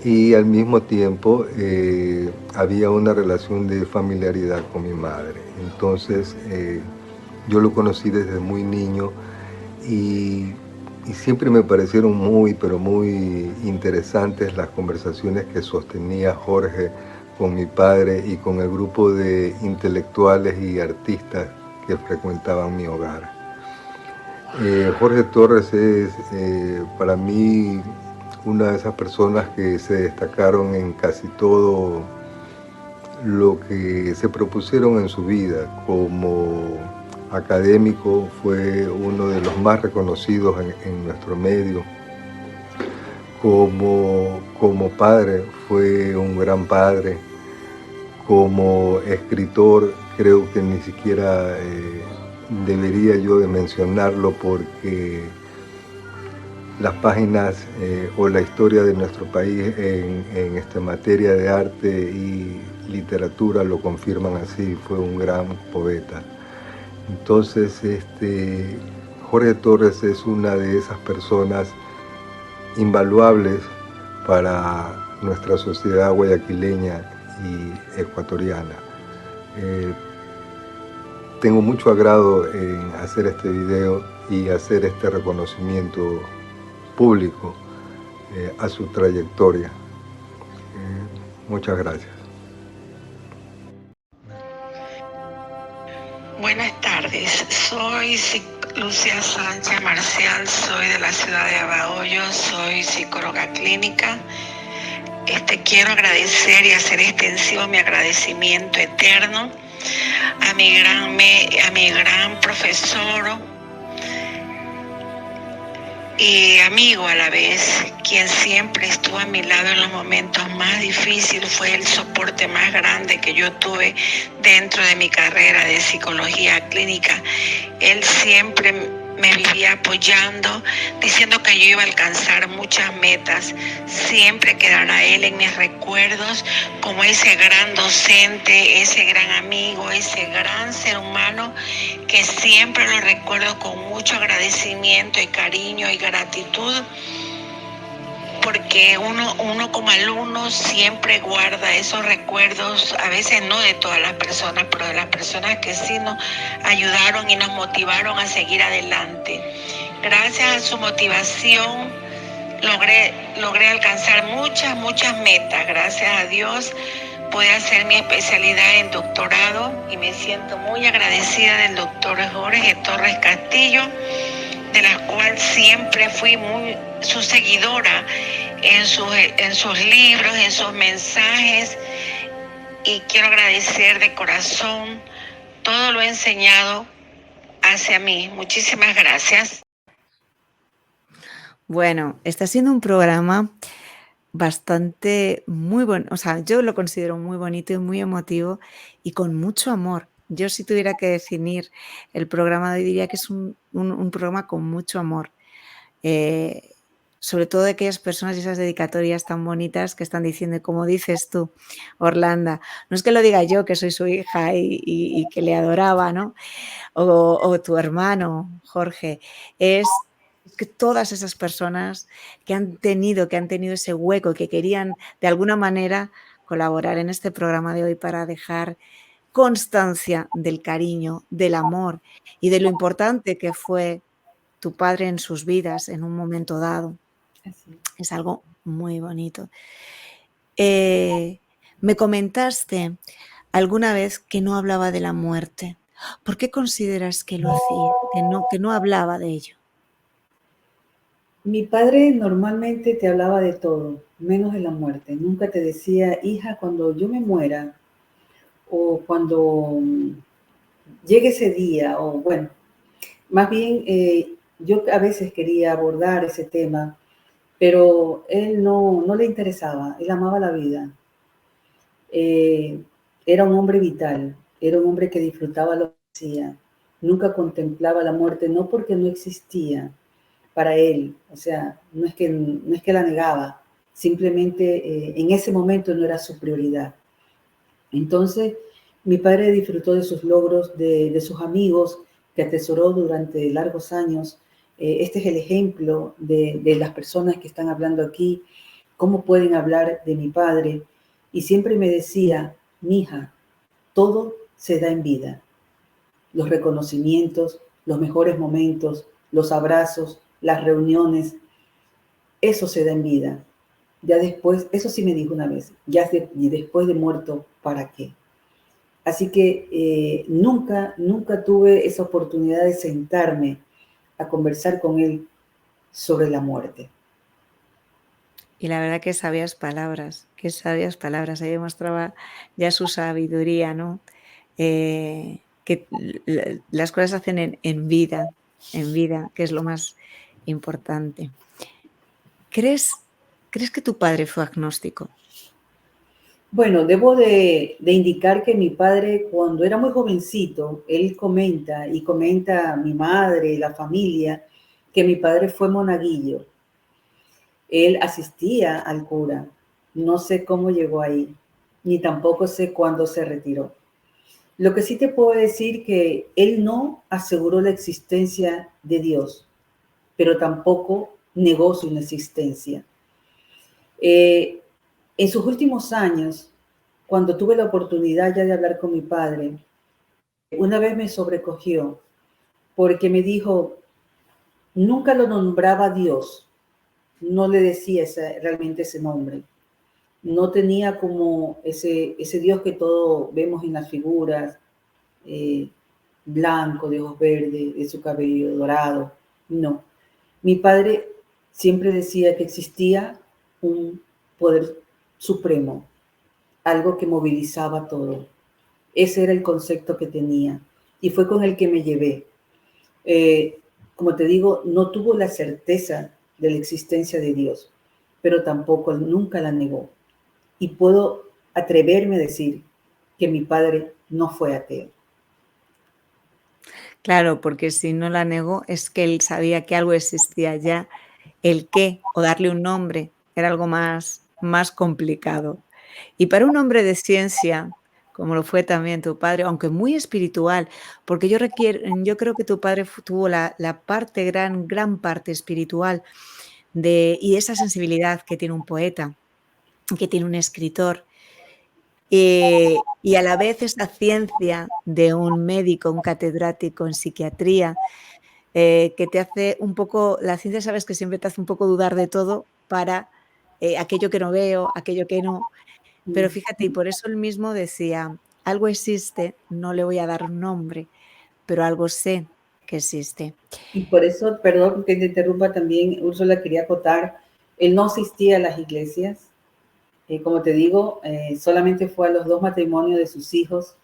S8: y al mismo tiempo había una relación de familiaridad con mi madre. Entonces yo lo conocí desde muy niño y siempre me parecieron pero muy interesantes las conversaciones que sostenía Jorge con mi padre y con el grupo de intelectuales y artistas que frecuentaban mi hogar. Jorge Torres es para mí una de esas personas que se destacaron en casi todo lo que se propusieron en su vida. Como académico fue uno de los más reconocidos en nuestro medio. Como padre fue un gran padre. Como escritor creo que ni siquiera debería yo de mencionarlo, porque las páginas o la historia de nuestro país en esta materia de arte y literatura lo confirman así. Fue un gran poeta. Entonces Jorge Torres es una de esas personas invaluables para nuestra sociedad guayaquileña y ecuatoriana. Tengo mucho agrado en hacer este video y hacer este reconocimiento público a su trayectoria. Muchas gracias.
S9: Buenas tardes, soy Lucia Sánchez Marcial, soy de la ciudad de Abahoyo, soy psicóloga clínica. Quiero agradecer y hacer extensivo mi agradecimiento eterno a mi gran profesor y amigo a la vez, quien siempre estuvo a mi lado en los momentos más difíciles. Fue el soporte más grande que yo tuve dentro de mi carrera de psicología clínica. Él siempre me vivía apoyando, diciendo que yo iba a alcanzar muchas metas. Siempre quedará él en mis recuerdos como ese gran docente, ese gran amigo, ese gran ser humano que siempre lo recuerdo con mucho agradecimiento y cariño y gratitud, porque uno como alumno siempre guarda esos recuerdos, a veces no de todas las personas, pero de las personas que sí nos ayudaron y nos motivaron a seguir adelante. Gracias a su motivación logré alcanzar muchas metas. Gracias a Dios pude hacer mi especialidad en doctorado y me siento muy agradecida del doctor Jorge Torres Castillo, de la cual siempre fui su seguidora en sus libros, en sus mensajes, y quiero agradecer de corazón todo lo enseñado hacia mí. Muchísimas gracias.
S1: Bueno, está siendo un programa bastante muy bueno, o sea, yo lo considero muy bonito y muy emotivo y con mucho amor. Yo, si tuviera que definir el programa de hoy, diría que es un programa con mucho amor. sobre todo de aquellas personas y esas dedicatorias tan bonitas que están diciendo, como dices tú, Orlando, no es que lo diga yo, que soy su hija y que le adoraba, ¿no? O tu hermano, Jorge, es que todas esas personas que han tenido ese hueco, que querían de alguna manera colaborar en este programa de hoy para dejar constancia del cariño, del amor y de lo importante que fue tu padre en sus vidas en un momento dado.
S2: Así.
S1: Es algo muy bonito. Me comentaste alguna vez que no hablaba de la muerte. ¿Por qué consideras que lo hacía, que no hablaba de ello?
S2: Mi padre normalmente te hablaba de todo, menos de la muerte. Nunca te decía, hija, cuando yo me muera, o cuando llegue ese día, o bueno, más bien yo a veces quería abordar ese tema, pero él no le interesaba, él amaba la vida. Era un hombre vital, era un hombre que disfrutaba lo que hacía, nunca contemplaba la muerte, no porque no existía para él, o sea, no es que la negaba, simplemente en ese momento no era su prioridad. Entonces, mi padre disfrutó de sus logros, de sus amigos que atesoró durante largos años. Este es el ejemplo de las personas que están hablando aquí, cómo pueden hablar de mi padre. Y siempre me decía, mija, todo se da en vida. Los reconocimientos, los mejores momentos, los abrazos, las reuniones, eso se da en vida. Ya después, eso sí me dijo una vez, y después de muerto, ¿para qué? Así que nunca tuve esa oportunidad de sentarme a conversar con él sobre la muerte.
S1: Y la verdad que sabias palabras, ahí demostraba ya su sabiduría, ¿no? Que las cosas se hacen en vida, que es lo más importante. ¿Crees que tu padre fue agnóstico?
S2: Bueno, debo de indicar que mi padre, cuando era muy jovencito, él comenta a mi madre, la familia, que mi padre fue monaguillo. Él asistía al cura. No sé cómo llegó ahí, ni tampoco sé cuándo se retiró. Lo que sí te puedo decir que él no aseguró la existencia de Dios, pero tampoco negó su inexistencia. En sus últimos años, cuando tuve la oportunidad ya de hablar con mi padre, una vez me sobrecogió porque me dijo, nunca lo nombraba Dios, no le decía realmente ese nombre. No tenía como ese Dios que todos vemos en las figuras, blanco, de ojos verdes, de su cabello dorado. No. Mi padre siempre decía que existía un poder supremo, algo que movilizaba todo. Ese era el concepto que tenía y fue con el que me llevé. Como te digo, no tuvo la certeza de la existencia de Dios, pero tampoco nunca la negó. Y puedo atreverme a decir que mi padre no fue ateo.
S1: Claro, porque si no la negó es que él sabía que algo existía ya. El qué o darle un nombre era algo más complicado. Y para un hombre de ciencia, como lo fue también tu padre, aunque muy espiritual, porque yo creo que tu padre tuvo la parte, gran parte espiritual y esa sensibilidad que tiene un poeta, que tiene un escritor, y a la vez esa ciencia de un médico, un catedrático en psiquiatría, que te hace un poco, la ciencia sabes que siempre te hace un poco dudar de todo para aquello que no veo, aquello que no. Pero fíjate, y por eso él mismo decía, algo existe, no le voy a dar un nombre, pero algo sé que existe.
S2: Y por eso, perdón que te interrumpa también, Úrsula, quería acotar, él no asistía a las iglesias. Como te digo, solamente fue a los 2 matrimonios de sus hijos.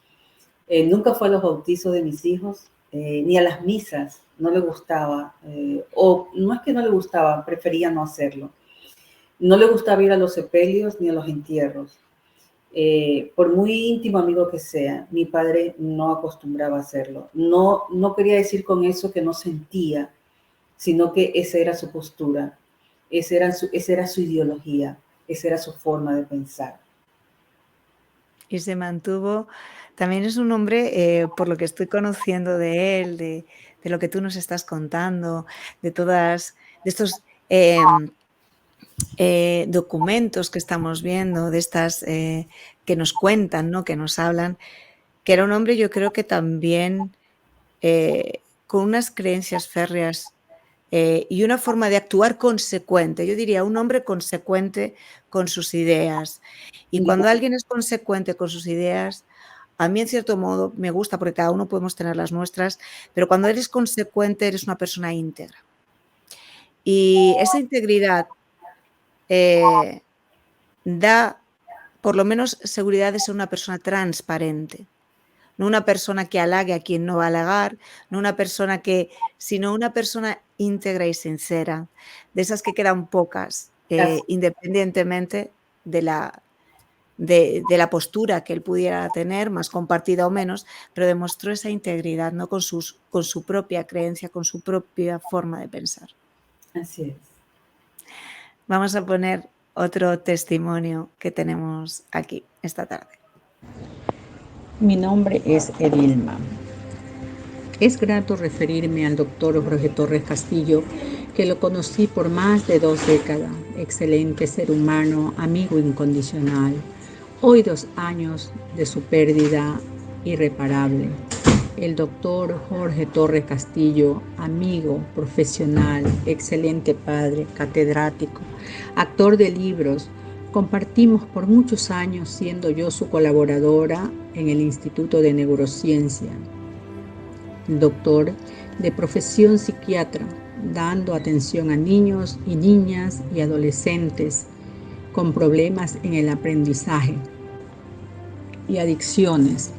S2: Nunca fue a los bautizos de mis hijos, ni a las misas. No le gustaba. O no es que no le gustaba, prefería no hacerlo. No le gustaba ir a los sepelios ni a los entierros. Por muy íntimo amigo que sea, mi padre no acostumbraba a hacerlo. No quería decir con eso que no sentía, sino que esa era su postura. esa era su ideología, esa era su forma de pensar.
S1: Y se mantuvo, también es un hombre, por lo que estoy conociendo de él, de lo que tú nos estás contando, de estos documentos que estamos viendo, de estas que nos cuentan, ¿no? Que nos hablan, que era un hombre, yo creo que también con unas creencias férreas y una forma de actuar consecuente. Yo diría un hombre consecuente con sus ideas. Y cuando alguien es consecuente con sus ideas, a mí en cierto modo me gusta, porque cada uno podemos tener las nuestras, pero cuando eres consecuente eres una persona íntegra. Y esa integridad da por lo menos seguridad de ser una persona transparente. No una persona que halague a quien no va a halagar, no una persona sino una persona íntegra y sincera, de esas que quedan pocas, independientemente de la postura que él pudiera tener, más compartida o menos, pero demostró esa integridad, ¿no? Con su propia creencia, con su propia forma de pensar.
S2: Así es.
S1: Vamos a poner otro testimonio que tenemos aquí esta tarde.
S10: Mi nombre es Edilma. Es grato referirme al doctor Jorge Torres Castillo, que lo conocí por más de 2 décadas. Excelente ser humano, amigo incondicional. Hoy 2 años de su pérdida irreparable. El doctor Jorge Torres Castillo, amigo, profesional, excelente padre, catedrático, actor de libros. Compartimos por muchos años, siendo yo su colaboradora en el Instituto de Neurociencia. Doctor de profesión psiquiatra, dando atención a niños y niñas y adolescentes con problemas en el aprendizaje y adicciones,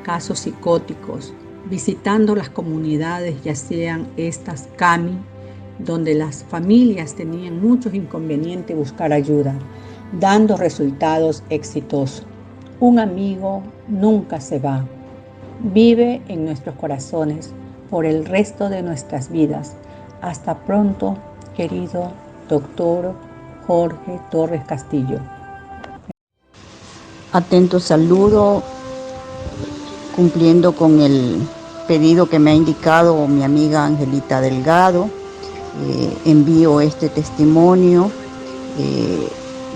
S10: casos psicóticos, visitando las comunidades, ya sean estas CAMI, donde las familias tenían muchos inconvenientes buscar ayuda, dando resultados exitosos. Un amigo nunca se va, vive en nuestros corazones por el resto de nuestras vidas. Hasta pronto, querido doctor Jorge Torres Castillo.
S3: Atento saludo, cumpliendo con el pedido que me ha indicado mi amiga Angelita Delgado. Envío este testimonio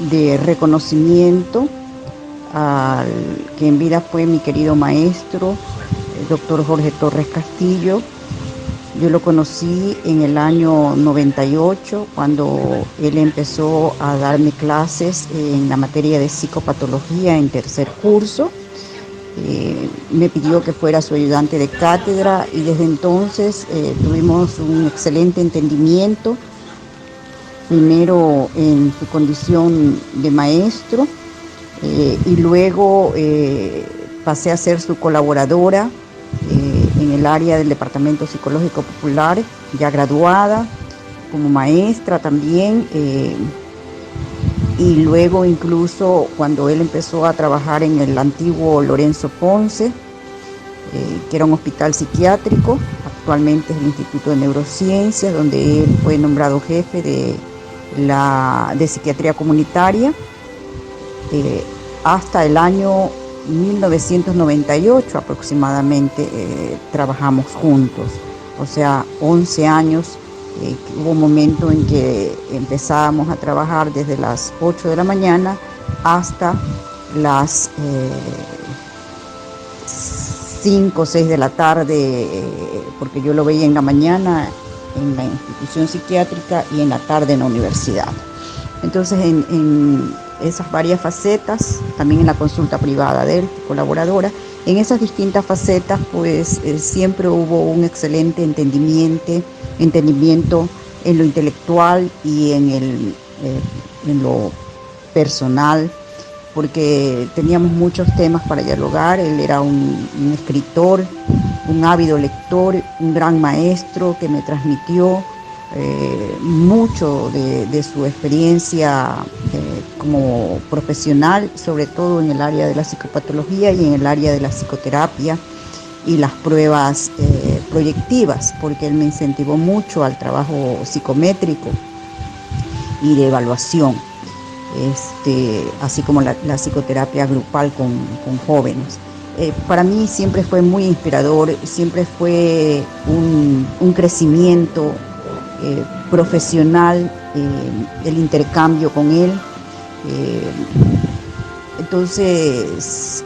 S3: de reconocimiento al que en vida fue mi querido maestro, el doctor Jorge Torres Castillo. Yo lo conocí en el año 98, cuando él empezó a darme clases en la materia de psicopatología en 3er curso. Me pidió que fuera su ayudante de cátedra y desde entonces tuvimos un excelente entendimiento, primero en su condición de maestro y luego pasé a ser su colaboradora en el área del Departamento Psicológico Popular, ya graduada, como maestra también. Y luego incluso cuando él empezó a trabajar en el antiguo Lorenzo Ponce, que era un hospital psiquiátrico, actualmente es el Instituto de Neurociencias, donde él fue nombrado jefe de psiquiatría comunitaria, hasta el año 1998 aproximadamente trabajamos juntos, o sea, 11 años. Hubo un momento en que empezábamos a trabajar desde las 8 de la mañana hasta las 5 o 6 de la tarde, porque yo lo veía en la mañana en la institución psiquiátrica y en la tarde en la universidad. Entonces, en esas varias facetas, también en la consulta privada de él, colaboradora, en esas distintas facetas, pues siempre hubo un excelente entendimiento en lo intelectual y en lo personal, porque teníamos muchos temas para dialogar. Él era un escritor, un ávido lector, un gran maestro que me transmitió mucho de su experiencia como profesional, sobre todo en el área de la psicopatología y en el área de la psicoterapia y las pruebas proyectivas, porque él me incentivó mucho al trabajo psicométrico. y de evaluación, así como la psicoterapia grupal con jóvenes. Para mí siempre fue muy inspirador, siempre fue un crecimiento profesional, el intercambio con él. Entonces...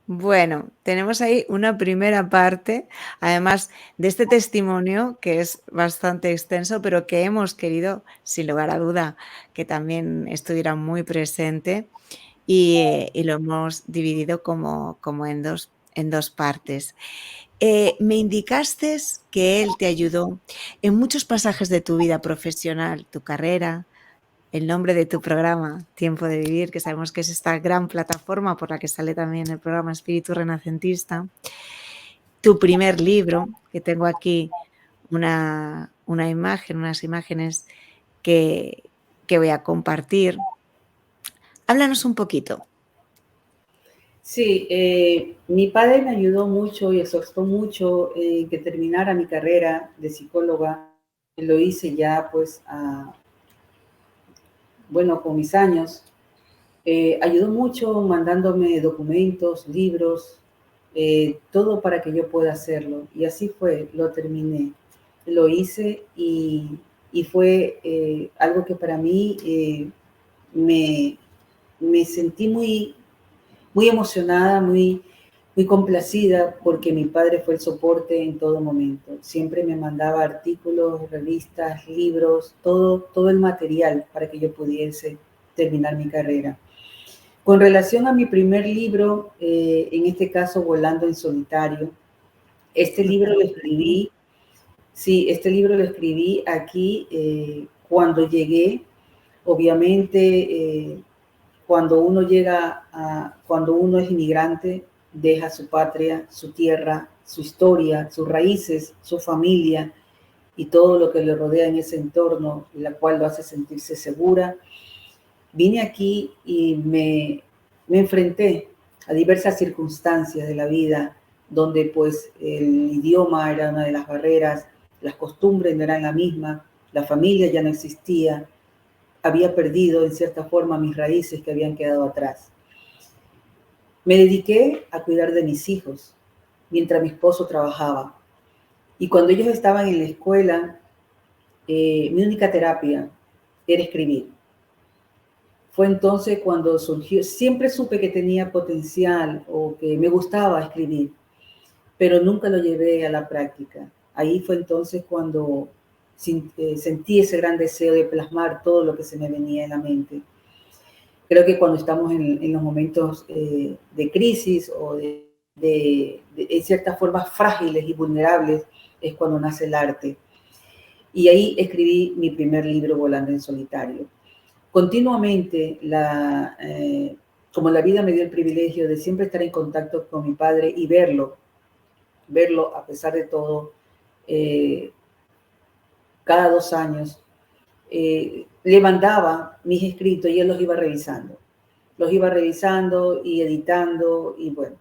S1: Bueno, tenemos ahí una primera parte, además de este testimonio que es bastante extenso, pero que hemos querido, sin lugar a duda, que también estuviera muy presente y lo hemos dividido como en dos partes. Me indicaste que él te ayudó en muchos pasajes de tu vida profesional, tu carrera, el nombre de tu programa, Tiempo de Vivir, que sabemos que es esta gran plataforma por la que sale también el programa Espíritu Renacentista. Tu primer libro, que tengo aquí una imagen, unas imágenes que voy a compartir. Háblanos un poquito.
S2: Sí, mi padre me ayudó mucho y exhortó mucho que terminara mi carrera de psicóloga. Lo hice ya pues con mis años. Ayudó mucho mandándome documentos, libros, todo para que yo pueda hacerlo. Y así fue, lo terminé. Lo hice y fue algo que para mí me sentí muy emocionada, muy complacida, porque mi padre fue el soporte en todo momento. Siempre me mandaba artículos, revistas, libros, todo el material para que yo pudiese terminar mi carrera. Con relación a mi primer libro, en este caso Volando en Solitario, este libro lo escribí aquí cuando llegué. Obviamente, cuando uno es inmigrante, deja su patria, su tierra, su historia, sus raíces, su familia y todo lo que le rodea en ese entorno, la cual lo hace sentirse segura. Vine aquí y me enfrenté a diversas circunstancias de la vida, donde pues el idioma era una de las barreras, las costumbres no eran la misma, la familia ya no existía, había perdido en cierta forma mis raíces que habían quedado atrás. Me dediqué a cuidar de mis hijos mientras mi esposo trabajaba. Y cuando ellos estaban en la escuela, mi única terapia era escribir. Fue entonces cuando surgió, siempre supe que tenía potencial o que me gustaba escribir, pero nunca lo llevé a la práctica. Ahí fue entonces cuando sentí ese gran deseo de plasmar todo lo que se me venía en la mente. Creo que cuando estamos en los momentos de crisis o de ciertas formas frágiles y vulnerables es cuando nace el arte. Y ahí escribí mi primer libro, Volando en Solitario. Continuamente, como la vida me dio el privilegio de siempre estar en contacto con mi padre y verlo a pesar de todo, cada 2 años, le mandaba mis escritos y él los iba revisando y editando y bueno,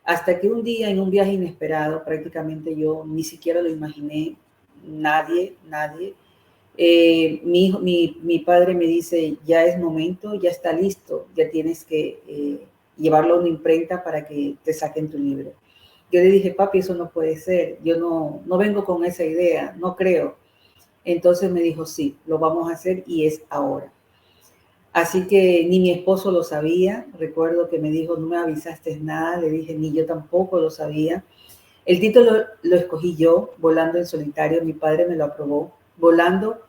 S2: hasta que un día en un viaje inesperado, prácticamente yo ni siquiera lo imaginé, nadie, mi padre me dice, ya es momento, ya está listo, ya tienes que llevarlo a una imprenta para que te saquen tu libro. Yo le dije, papi, eso no puede ser, yo no vengo con esa idea, no creo. Entonces me dijo, sí, lo vamos a hacer y es ahora. Así que ni mi esposo lo sabía. Recuerdo que me dijo, no me avisaste nada. Le dije, ni yo tampoco lo sabía. El título lo escogí yo, Volando en Solitario. Mi padre me lo aprobó. Volando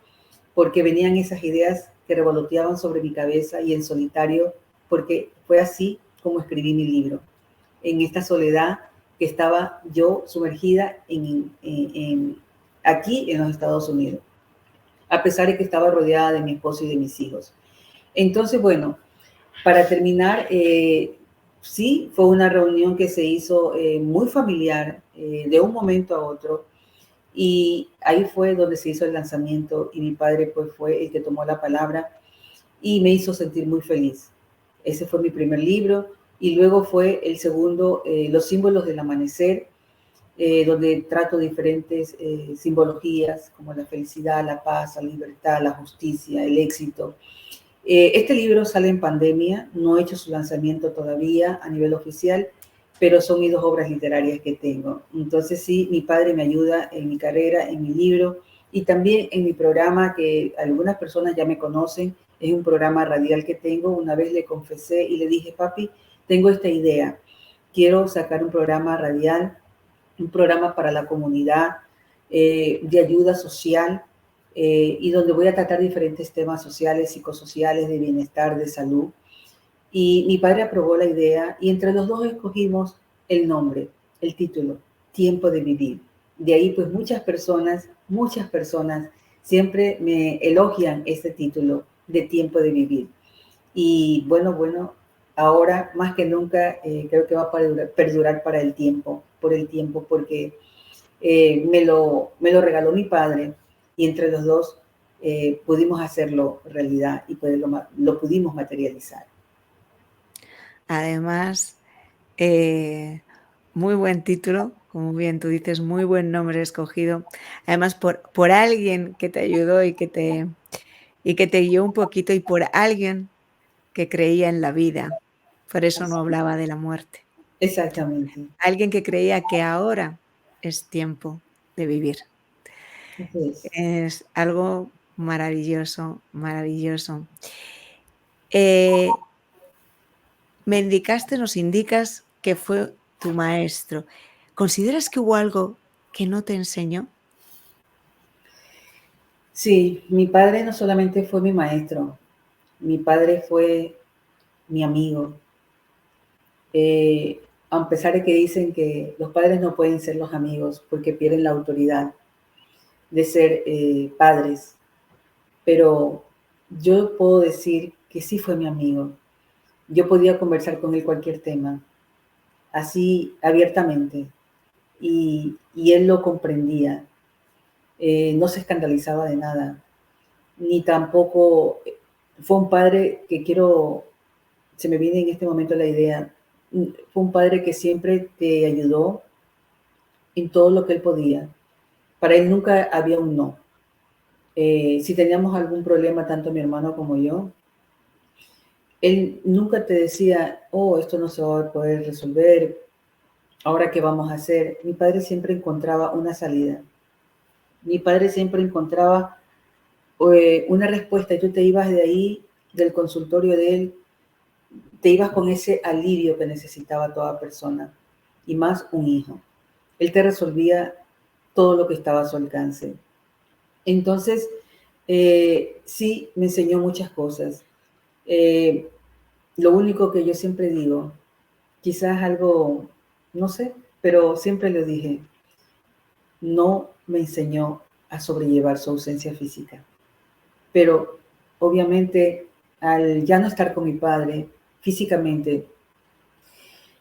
S2: porque venían esas ideas que revoloteaban sobre mi cabeza, y en solitario porque fue así como escribí mi libro. En esta soledad que estaba yo sumergida aquí en los Estados Unidos, a pesar de que estaba rodeada de mi esposo y de mis hijos. Entonces, bueno, para terminar, sí, fue una reunión que se hizo muy familiar, de un momento a otro, y ahí fue donde se hizo el lanzamiento, y mi padre pues fue el que tomó la palabra y me hizo sentir muy feliz. Ese fue mi primer libro, y luego fue el segundo, Los símbolos del amanecer, donde trato diferentes simbologías como la felicidad, la paz, la libertad, la justicia, el éxito. Este libro sale en pandemia, no he hecho su lanzamiento todavía a nivel oficial, pero son mis 2 obras literarias que tengo. Entonces sí, mi padre me ayuda en mi carrera, en mi libro y también en mi programa que algunas personas ya me conocen. Es un programa radial que tengo. Una vez le confesé y le dije, papi, tengo esta idea. Quiero sacar un programa radial, un programa para la comunidad de ayuda social y donde voy a tratar diferentes temas sociales, psicosociales, de bienestar, de salud. Y mi padre aprobó la idea y entre los 2 escogimos el nombre, el título, Tiempo de Vivir. De ahí pues muchas personas siempre me elogian este título de Tiempo de Vivir. Y bueno, ahora más que nunca creo que va a perdurar para el tiempo, porque me lo regaló mi padre y entre los 2 pudimos hacerlo realidad y lo pudimos materializar.
S1: Además, muy buen título, como bien tú dices, muy buen nombre escogido. Además, por alguien que te ayudó y que te guió un poquito y por alguien que creía en la vida. Por eso no hablaba de la muerte.
S2: Exactamente.
S1: Alguien que creía que ahora es tiempo de vivir. Es algo maravilloso, maravilloso. Nos indicas que fue tu maestro. ¿Consideras que hubo algo que no te enseñó?
S2: Sí, mi padre no solamente fue mi maestro, mi padre fue mi amigo. A pesar de que dicen que los padres no pueden ser los amigos porque pierden la autoridad de ser padres, pero yo puedo decir que sí fue mi amigo. Yo podía conversar con él cualquier tema, así abiertamente, y él lo comprendía. No se escandalizaba de nada, ni tampoco fue un padre que se me viene en este momento la idea, fue un padre que siempre te ayudó en todo lo que él podía. Para él nunca había un no. Si teníamos algún problema, tanto mi hermano como yo, él nunca te decía, oh, esto no se va a poder resolver, ahora qué vamos a hacer. Mi padre siempre encontraba una salida. Mi padre siempre encontraba una respuesta y tú te ibas de ahí, del consultorio de él, te ibas con ese alivio que necesitaba toda persona y más un hijo. Él te resolvía todo lo que estaba a su alcance. Entonces, sí, me enseñó muchas cosas. Lo único que yo siempre digo, quizás algo, no sé, pero siempre lo dije, no me enseñó a sobrellevar su ausencia física. Pero obviamente, al ya no estar con mi padre físicamente,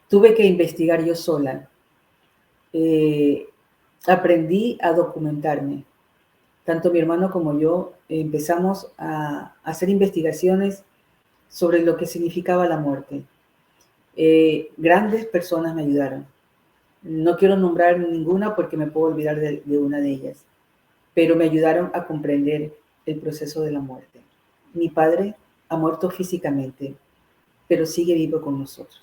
S2: tuve que investigar yo sola. Aprendí a documentarme. Tanto mi hermano como yo empezamos a hacer investigaciones sobre lo que significaba la muerte. Grandes personas me ayudaron. No quiero nombrar ninguna porque me puedo olvidar de una de ellas, pero me ayudaron a comprender el proceso de la muerte. Mi padre ha muerto físicamente, pero sigue vivo con nosotros.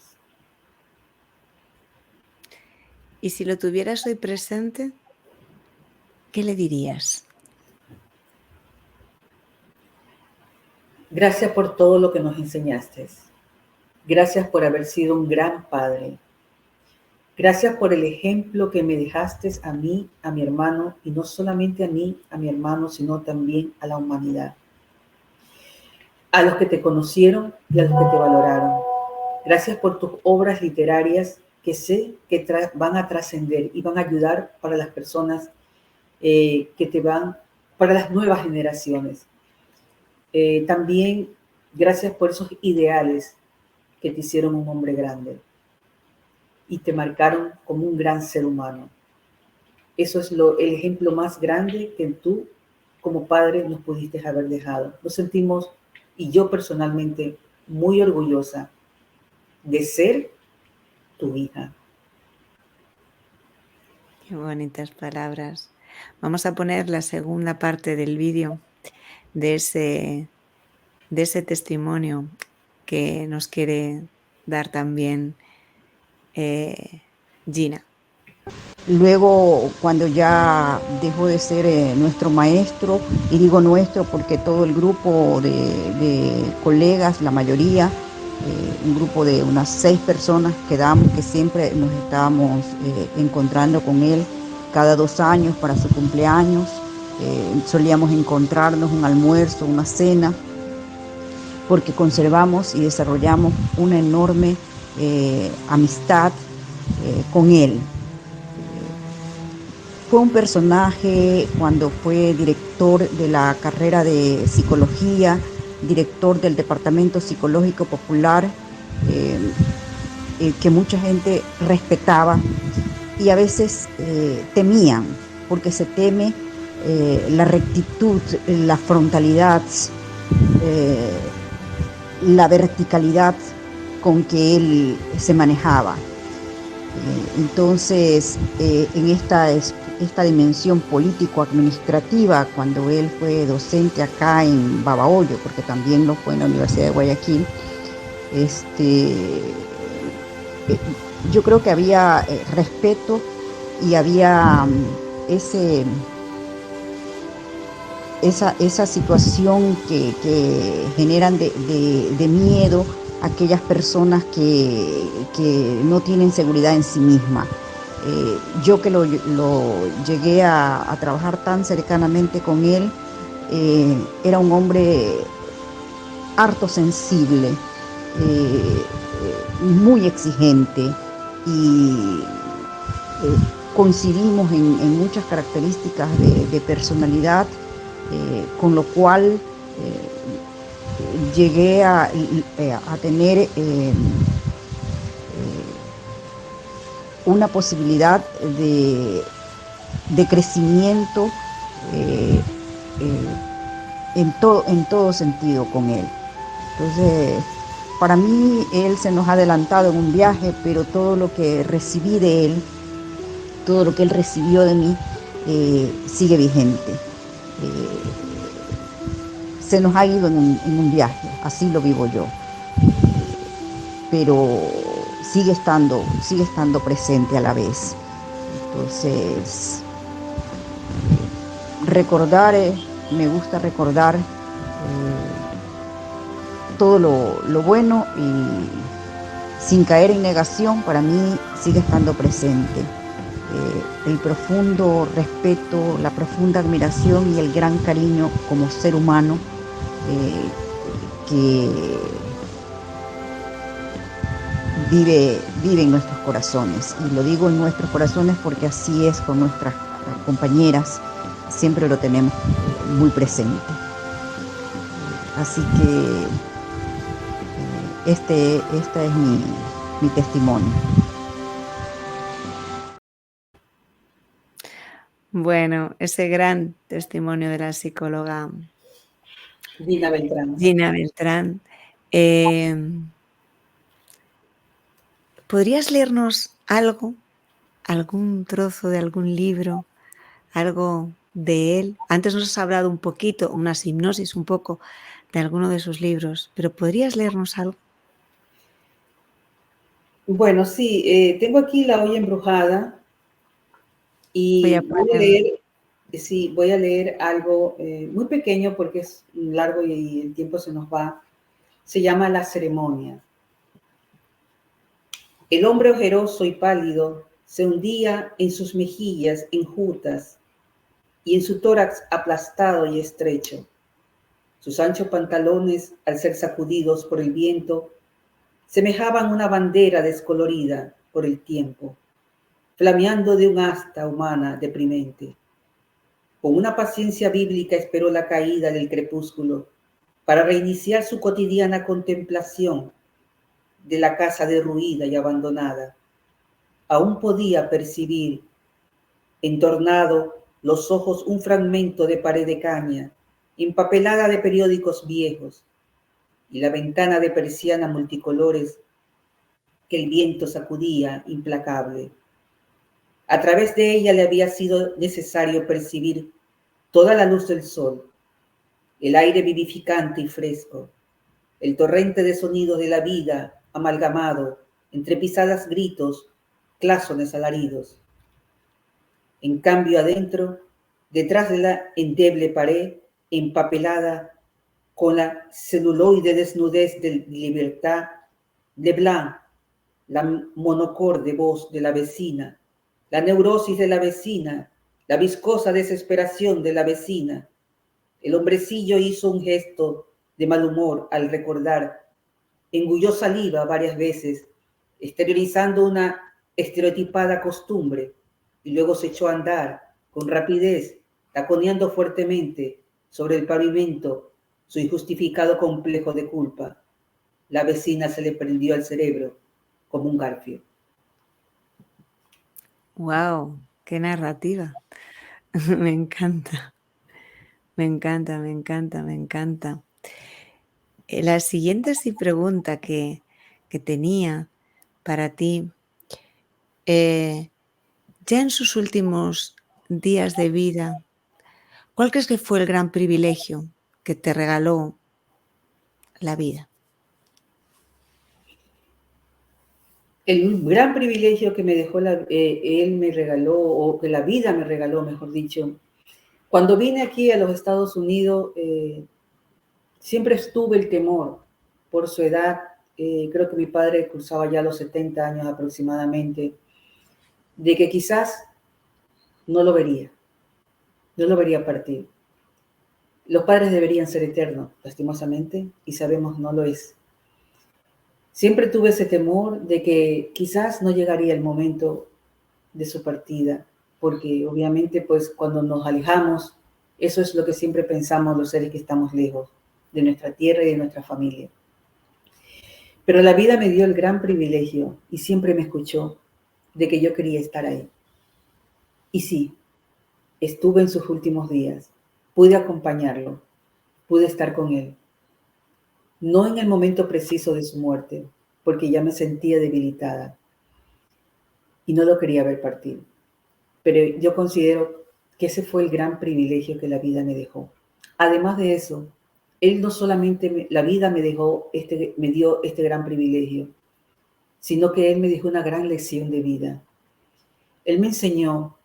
S1: Y si lo tuvieras hoy presente, ¿qué le dirías?
S2: Gracias por todo lo que nos enseñaste. Gracias por haber sido un gran padre. Gracias por el ejemplo que me dejaste a mí, a mi hermano, y no solamente a mí, a mi hermano, sino también a la humanidad. A los que te conocieron y a los que te valoraron. Gracias por tus obras literarias que sé que van a trascender y van a ayudar para las personas para las nuevas generaciones. También gracias por esos ideales que te hicieron un hombre grande y te marcaron como un gran ser humano. Eso es el ejemplo más grande que tú como padre nos pudiste haber dejado. Nos sentimos, y yo personalmente, muy orgullosa de ser tu hija.
S1: Qué bonitas palabras. Vamos a poner la segunda parte del vídeo de ese testimonio que nos quiere dar también Gina.
S3: Luego, cuando ya dejó de ser nuestro maestro, y digo nuestro porque todo el grupo de colegas, la mayoría, un grupo de unas 6 personas quedamos, que siempre nos estábamos encontrando con él cada 2 años para su cumpleaños. Solíamos encontrarnos un almuerzo, una cena, porque conservamos y desarrollamos una enorme amistad con él. Fue un personaje cuando fue director de la carrera de psicología, director del Departamento Psicológico Popular, que mucha gente respetaba y a veces temían, porque se teme la rectitud, la frontalidad, la verticalidad con que él se manejaba. Entonces, en esta dimensión político-administrativa, cuando él fue docente acá en Babahoyo, porque también lo fue en la Universidad de Guayaquil, yo creo que había respeto y había esa situación que generan de miedo a aquellas personas que no tienen seguridad en sí misma. Yo que lo llegué a trabajar tan cercanamente con él, era un hombre harto sensible, muy exigente, y coincidimos en muchas características de personalidad, con lo cual llegué a tener una posibilidad de crecimiento en todo sentido con él. Entonces, para mí, él se nos ha adelantado en un viaje, pero todo lo que recibí de él, todo lo que él recibió de mí, sigue vigente. Se nos ha ido en un viaje, así lo vivo yo, pero sigue estando presente a la vez. Entonces, me gusta recordar todo lo bueno, y sin caer en negación, para mí sigue estando presente. El profundo respeto, la profunda admiración y el gran cariño como ser humano que vive en nuestros corazones. Y lo digo en nuestros corazones porque así es con nuestras compañeras, siempre lo tenemos muy presente. Así que este es mi testimonio.
S1: Bueno, ese gran testimonio de la psicóloga
S2: Gina Beltrán.
S1: Gina Beltrán. ¿Podrías leernos algo, algún trozo de algún libro, algo de él? Antes nos has hablado un poquito, una hipnosis un poco de alguno de sus libros, pero ¿podrías leernos algo?
S2: Bueno, sí, tengo aquí La olla embrujada y voy a leer algo muy pequeño porque es largo y el tiempo se nos va. Se llama La ceremonia. El hombre ojeroso y pálido se hundía en sus mejillas enjutas y en su tórax aplastado y estrecho. Sus anchos pantalones, al ser sacudidos por el viento, semejaban una bandera descolorida por el tiempo, flameando de un asta humana deprimente. Con una paciencia bíblica esperó la caída del crepúsculo para reiniciar su cotidiana contemplación de la casa derruida y abandonada. Aún podía percibir, entornado los ojos, un fragmento de pared de caña, empapelada de periódicos viejos, y la ventana de persiana multicolores que el viento sacudía implacable. A través de ella le había sido necesario percibir toda la luz del sol, el aire vivificante y fresco, el torrente de sonidos de la vida amalgamado entre pisadas, gritos, clasones alaridos. En cambio, adentro, detrás de la endeble pared, empapelada con la celuloide desnudez de libertad, Leblanc, la monocorde voz de la vecina, la neurosis de la vecina, la viscosa desesperación de la vecina. El hombrecillo hizo un gesto de mal humor al recordar, engulló saliva varias veces, exteriorizando una estereotipada costumbre, y luego se echó a andar con rapidez, taconeando fuertemente sobre el pavimento su injustificado complejo de culpa. La vecina se le prendió al cerebro como un garfio.
S1: ¡Wow! ¡Qué narrativa! Me encanta, me encanta, me encanta, me encanta. La siguiente pregunta que tenía para ti, ya en sus últimos días de vida, ¿cuál crees que fue el gran privilegio que te regaló la vida?
S2: El gran privilegio que me dejó, él me regaló, o que la vida me regaló, mejor dicho. Cuando vine aquí a los Estados Unidos, siempre estuve el temor por su edad. Creo que mi padre cursaba ya los 70 años aproximadamente, de que quizás no lo vería partir. Los padres deberían ser eternos, lastimosamente, y sabemos no lo es. Siempre tuve ese temor de que quizás no llegaría el momento de su partida, porque obviamente pues cuando nos alejamos, eso es lo que siempre pensamos los seres que estamos lejos de nuestra tierra y de nuestra familia. Pero la vida me dio el gran privilegio y siempre me escuchó de que yo quería estar ahí. Y sí, estuve en sus últimos días, pude acompañarlo, pude estar con él. No en el momento preciso de su muerte, porque ya me sentía debilitada y no lo quería ver partir. Pero yo considero que ese fue el gran privilegio que la vida me dejó. Además de eso, él no solamente, la vida me dio este gran privilegio, sino que él me dejó una gran lección de vida. Él me enseñó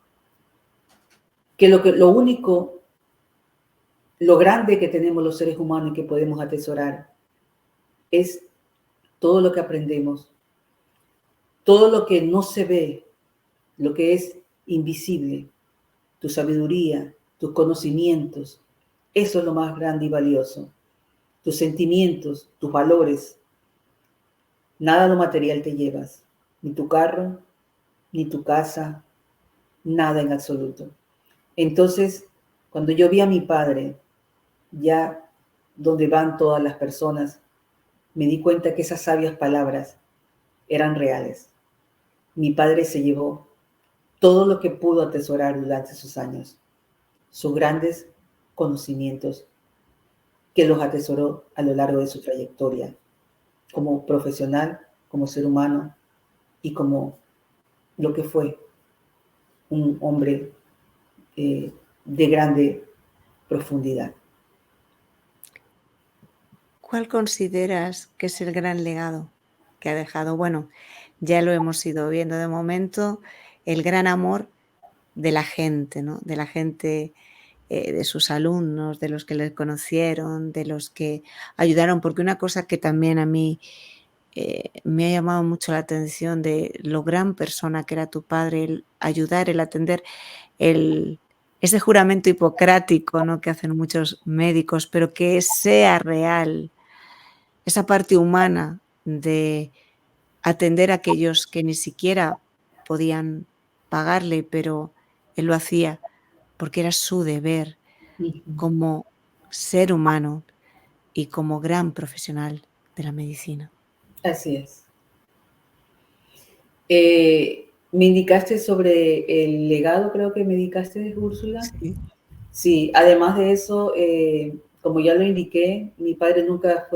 S2: que lo único, lo grande que tenemos los seres humanos y que podemos atesorar es todo lo que aprendemos, todo lo que no se ve, lo que es invisible, tu sabiduría, tus conocimientos, eso es lo más grande y valioso. Tus sentimientos, tus valores. Nada lo material te llevas, ni tu carro, ni tu casa, nada en absoluto. Entonces, cuando yo vi a mi padre, ya donde van todas las personas, me di cuenta que esas sabias palabras eran reales. Mi padre se llevó todo lo que pudo atesorar durante sus años, sus grandes conocimientos, que los atesoró a lo largo de su trayectoria, como profesional, como ser humano y como lo que fue un hombre de grande profundidad.
S1: ¿Cuál consideras que es el gran legado que ha dejado? Bueno, ya lo hemos ido viendo de momento, el gran amor de la gente, ¿no? De la gente, de sus alumnos, de los que le conocieron, de los que ayudaron, porque una cosa que también a mí me ha llamado mucho la atención de lo gran persona que era tu padre, el ayudar, el atender, ese juramento hipocrático, ¿no? Que hacen muchos médicos, pero que sea real, esa parte humana de atender a aquellos que ni siquiera podían pagarle, pero él lo hacía porque era su deber como ser humano y como gran profesional de la medicina.
S2: Así es. Me indicaste sobre el legado, creo que me indicaste, Úrsula.
S1: Sí.
S2: Sí, además de eso, como ya lo indiqué, mi padre nunca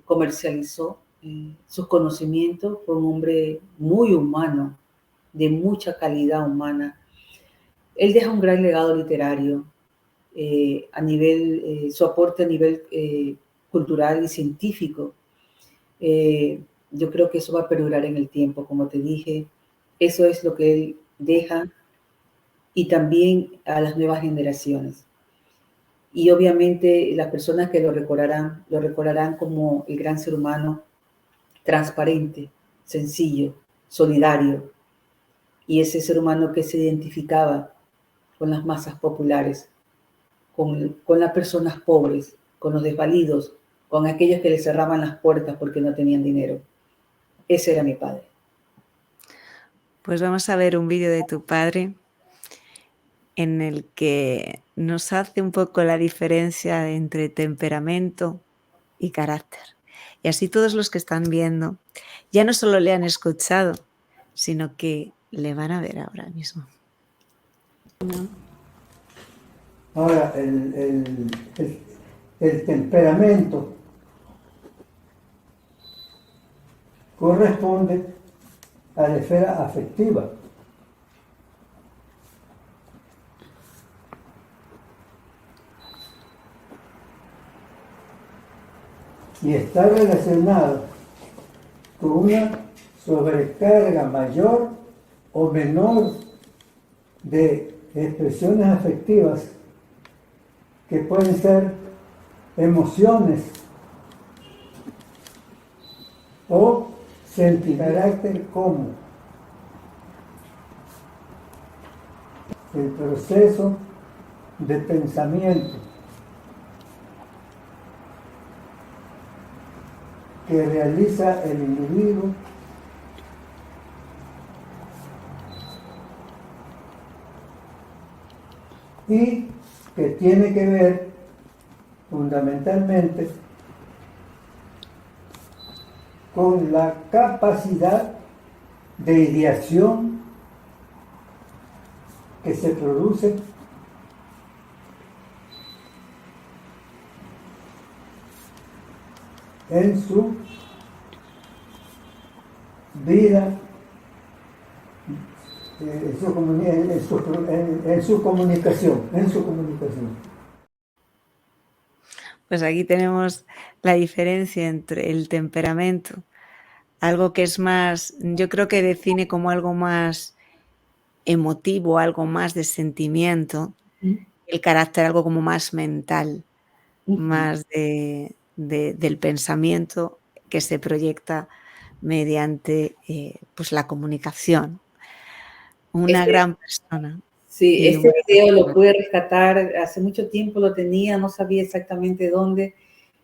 S2: comercializó sus conocimientos, fue un hombre muy humano, de mucha calidad humana. Él deja un gran legado literario, su aporte a nivel cultural y científico. Yo creo que eso va a perdurar en el tiempo, como te dije. Eso es lo que él deja, y también a las nuevas generaciones. Y obviamente las personas que lo recordarán como el gran ser humano, transparente, sencillo, solidario, y ese ser humano que se identificaba con las masas populares, con las personas pobres, con los desvalidos, con aquellos que le cerraban las puertas porque no tenían dinero. Ese era mi padre.
S1: Pues vamos a ver un vídeo de tu padre en el que nos hace un poco la diferencia entre temperamento y carácter. Y así todos los que están viendo ya no solo le han escuchado, sino que le van a ver ahora mismo.
S7: Ahora, el temperamento corresponde a la esfera afectiva. Y está relacionado con una sobrecarga mayor o menor de expresiones afectivas que pueden ser emociones o carácter como el proceso de pensamiento que realiza el individuo y que tiene que ver fundamentalmente con la capacidad de ideación que se produce en su vida, en su comunicación.
S1: Pues aquí tenemos la diferencia entre el temperamento, algo que es más, yo creo que define como algo más emotivo, algo más de sentimiento, el carácter algo como más mental, más del pensamiento que se proyecta mediante pues la comunicación. Una gran persona.
S2: Sí, este video lo pude rescatar, hace mucho tiempo lo tenía, no sabía exactamente dónde.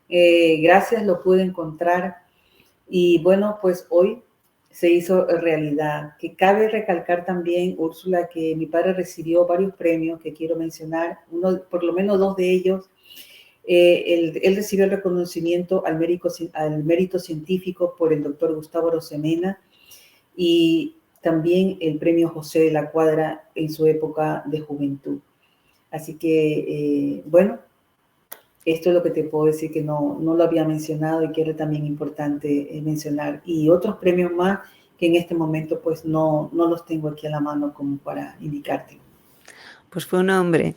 S2: Gracias, lo pude encontrar. Y bueno, pues hoy se hizo realidad. Que cabe recalcar también, Úrsula, que mi padre recibió varios premios que quiero mencionar, por lo menos 2 de ellos. Él recibió el reconocimiento al mérito científico por el doctor Gustavo Arosemena, y también el premio José de la Cuadra en su época de juventud. Así que, bueno, esto es lo que te puedo decir, que no lo había mencionado y que era también importante mencionar. Y otros premios más que en este momento pues no los tengo aquí a la mano como para indicarte.
S1: Pues fue un hombre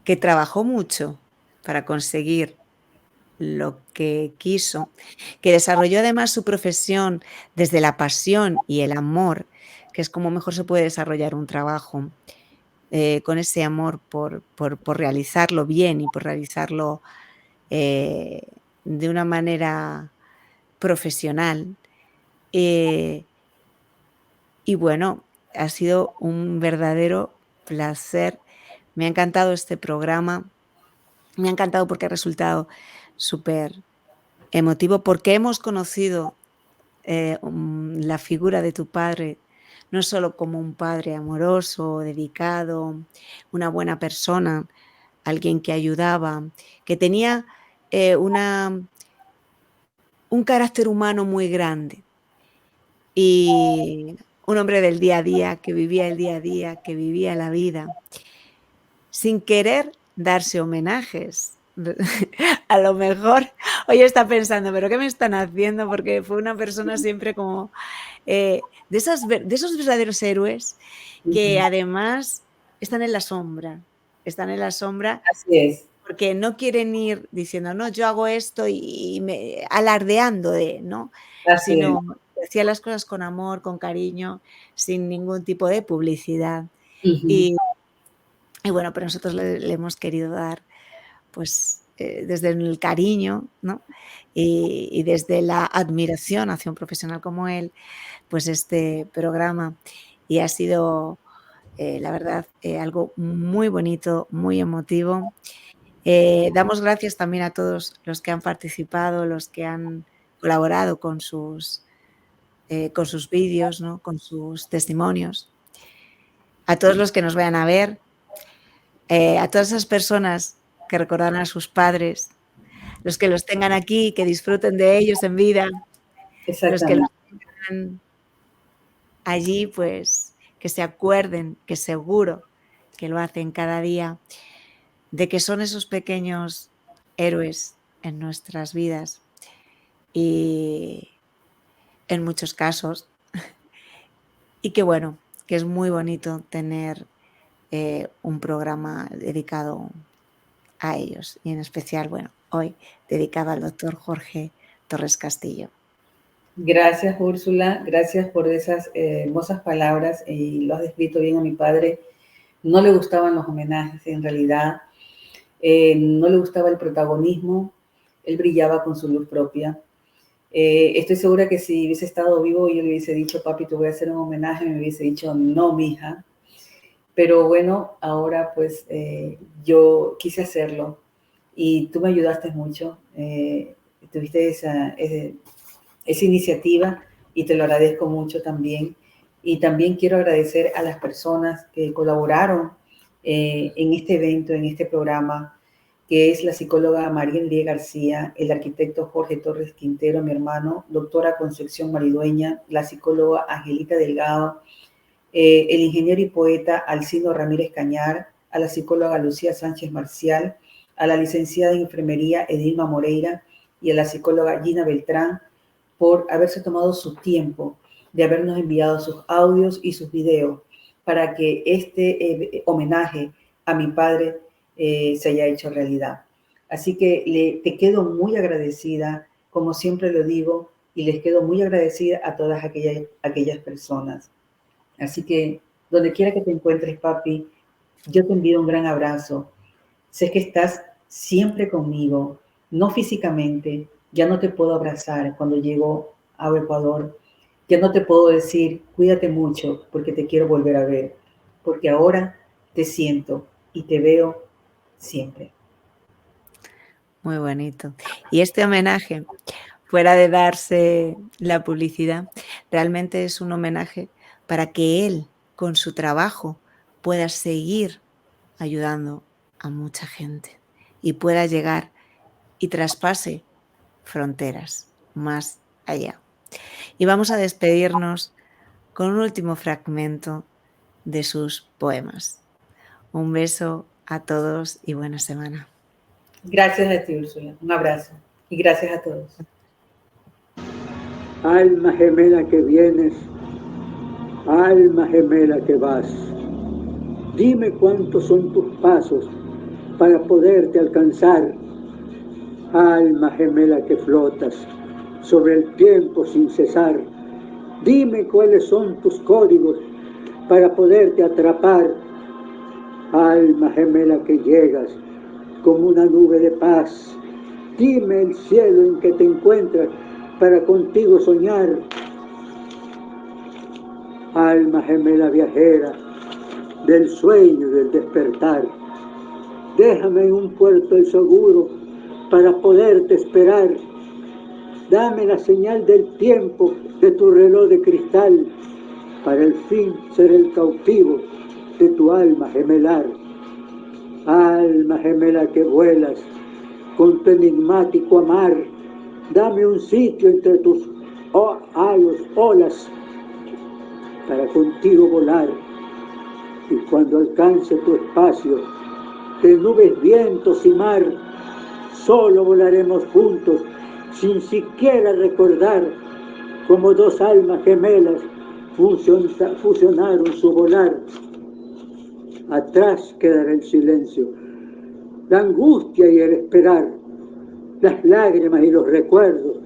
S1: que trabajó mucho para conseguir lo que quiso, que desarrolló además su profesión desde la pasión y el amor, que es como mejor se puede desarrollar un trabajo, con ese amor por realizarlo bien y por realizarlo de una manera profesional. Y bueno, ha sido un verdadero placer. Me ha encantado este programa. Me ha encantado porque ha resultado súper emotivo, porque hemos conocido la figura de tu padre, no solo como un padre amoroso, dedicado, una buena persona, alguien que ayudaba, que tenía un carácter humano muy grande, y un hombre del día a día, que vivía el día a día, que vivía la vida, sin querer darse homenajes. A lo mejor hoy está pensando, ¿pero qué me están haciendo? Porque fue una persona siempre como de esos verdaderos héroes que además están en la sombra. Están en la sombra.
S2: Así es.
S1: Porque no quieren ir diciendo, no, yo hago esto y me alardeando de, ¿no?
S2: Así
S1: Sino hacía las cosas con amor, con cariño, sin ningún tipo de publicidad. Y bueno, pero nosotros le hemos querido dar, pues, desde el cariño, ¿no? Y desde la admiración hacia un profesional como él, pues este programa. Y ha sido, la verdad, algo muy bonito, muy emotivo. Damos gracias también a todos los que han participado, los que han colaborado con sus vídeos, ¿no? Con sus testimonios. A todos los que nos vayan a ver, a todas esas personas que recordarán a sus padres, los que los tengan aquí, que disfruten de ellos en vida, los que los tengan allí, pues que se acuerden, que seguro que lo hacen cada día, de que son esos pequeños héroes en nuestras vidas y en muchos casos. Y que bueno, que es muy bonito tener un programa dedicado a ellos y en especial, bueno, hoy dedicado al doctor Jorge Torres Castillo.
S2: Gracias, Úrsula, gracias por esas hermosas palabras y lo has descrito bien a mi padre. No le gustaban los homenajes, en realidad, no le gustaba el protagonismo, él brillaba con su luz propia. Estoy segura que si hubiese estado vivo y yo le hubiese dicho, papi, te voy a hacer un homenaje, me hubiese dicho, no, mija. Pero bueno, ahora pues yo quise hacerlo y tú me ayudaste mucho, tuviste esa iniciativa y te lo agradezco mucho también. Y también quiero agradecer a las personas que colaboraron en este evento, en este programa, que es la psicóloga María Enrique García, el arquitecto Jorge Torres Quintero, mi hermano, doctora Concepción Maridueña, la psicóloga Angelita Delgado, el ingeniero y poeta Alcino Ramírez Cañar, a la psicóloga Lucía Sánchez Marcial, a la licenciada en enfermería Edilma Moreira y a la psicóloga Gina Beltrán por haberse tomado su tiempo de habernos enviado sus audios y sus videos para que este homenaje a mi padre se haya hecho realidad. Así que te quedo muy agradecida, como siempre lo digo, y les quedo muy agradecida a todas aquellas personas. Así que donde quiera que te encuentres, papi, yo te envío un gran abrazo. Sé que estás siempre conmigo, no físicamente, ya no te puedo abrazar cuando llego a Ecuador, ya no te puedo decir, cuídate mucho porque te quiero volver a ver, porque ahora te siento y te veo siempre.
S1: Muy bonito. Y este homenaje, fuera de darse la publicidad, realmente es un homenaje para que él, con su trabajo, pueda seguir ayudando a mucha gente y pueda llegar y traspase fronteras más allá. Y vamos a despedirnos con un último fragmento de sus poemas. Un beso a todos y buena semana.
S2: Gracias a ti, Úrsula. Un abrazo. Y gracias a todos.
S7: Alma gemela que vienes, alma gemela que vas. Dime cuántos son tus pasos para poderte alcanzar. Alma gemela que flotas sobre el tiempo sin cesar. Dime cuáles son tus códigos para poderte atrapar. Alma gemela que llegas como una nube de paz. Dime el cielo en que te encuentras para contigo soñar. Alma gemela viajera del sueño y del despertar. Déjame en un puerto seguro para poderte esperar. Dame la señal del tiempo de tu reloj de cristal para el fin ser el cautivo de tu alma gemelar. Alma gemela que vuelas con tu enigmático amar, dame un sitio entre tus olas para contigo volar. Y cuando alcance tu espacio de nubes, vientos y mar, solo volaremos juntos sin siquiera recordar, como dos almas gemelas fusionaron su volar. Atrás quedará el silencio, la angustia y el esperar, las lágrimas y los recuerdos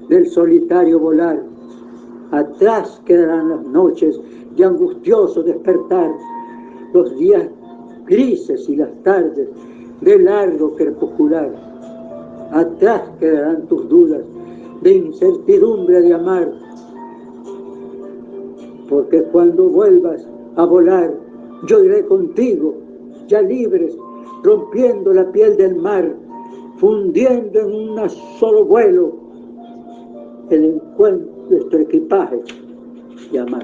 S7: del solitario volar. Atrás quedarán las noches de angustioso despertar, los días grises y las tardes de largo crepuscular. Atrás quedarán tus dudas de incertidumbre de amar, porque cuando vuelvas a volar, yo iré contigo, ya libres, rompiendo la piel del mar, fundiendo en un solo vuelo el encuentro de nuestro equipaje y amar.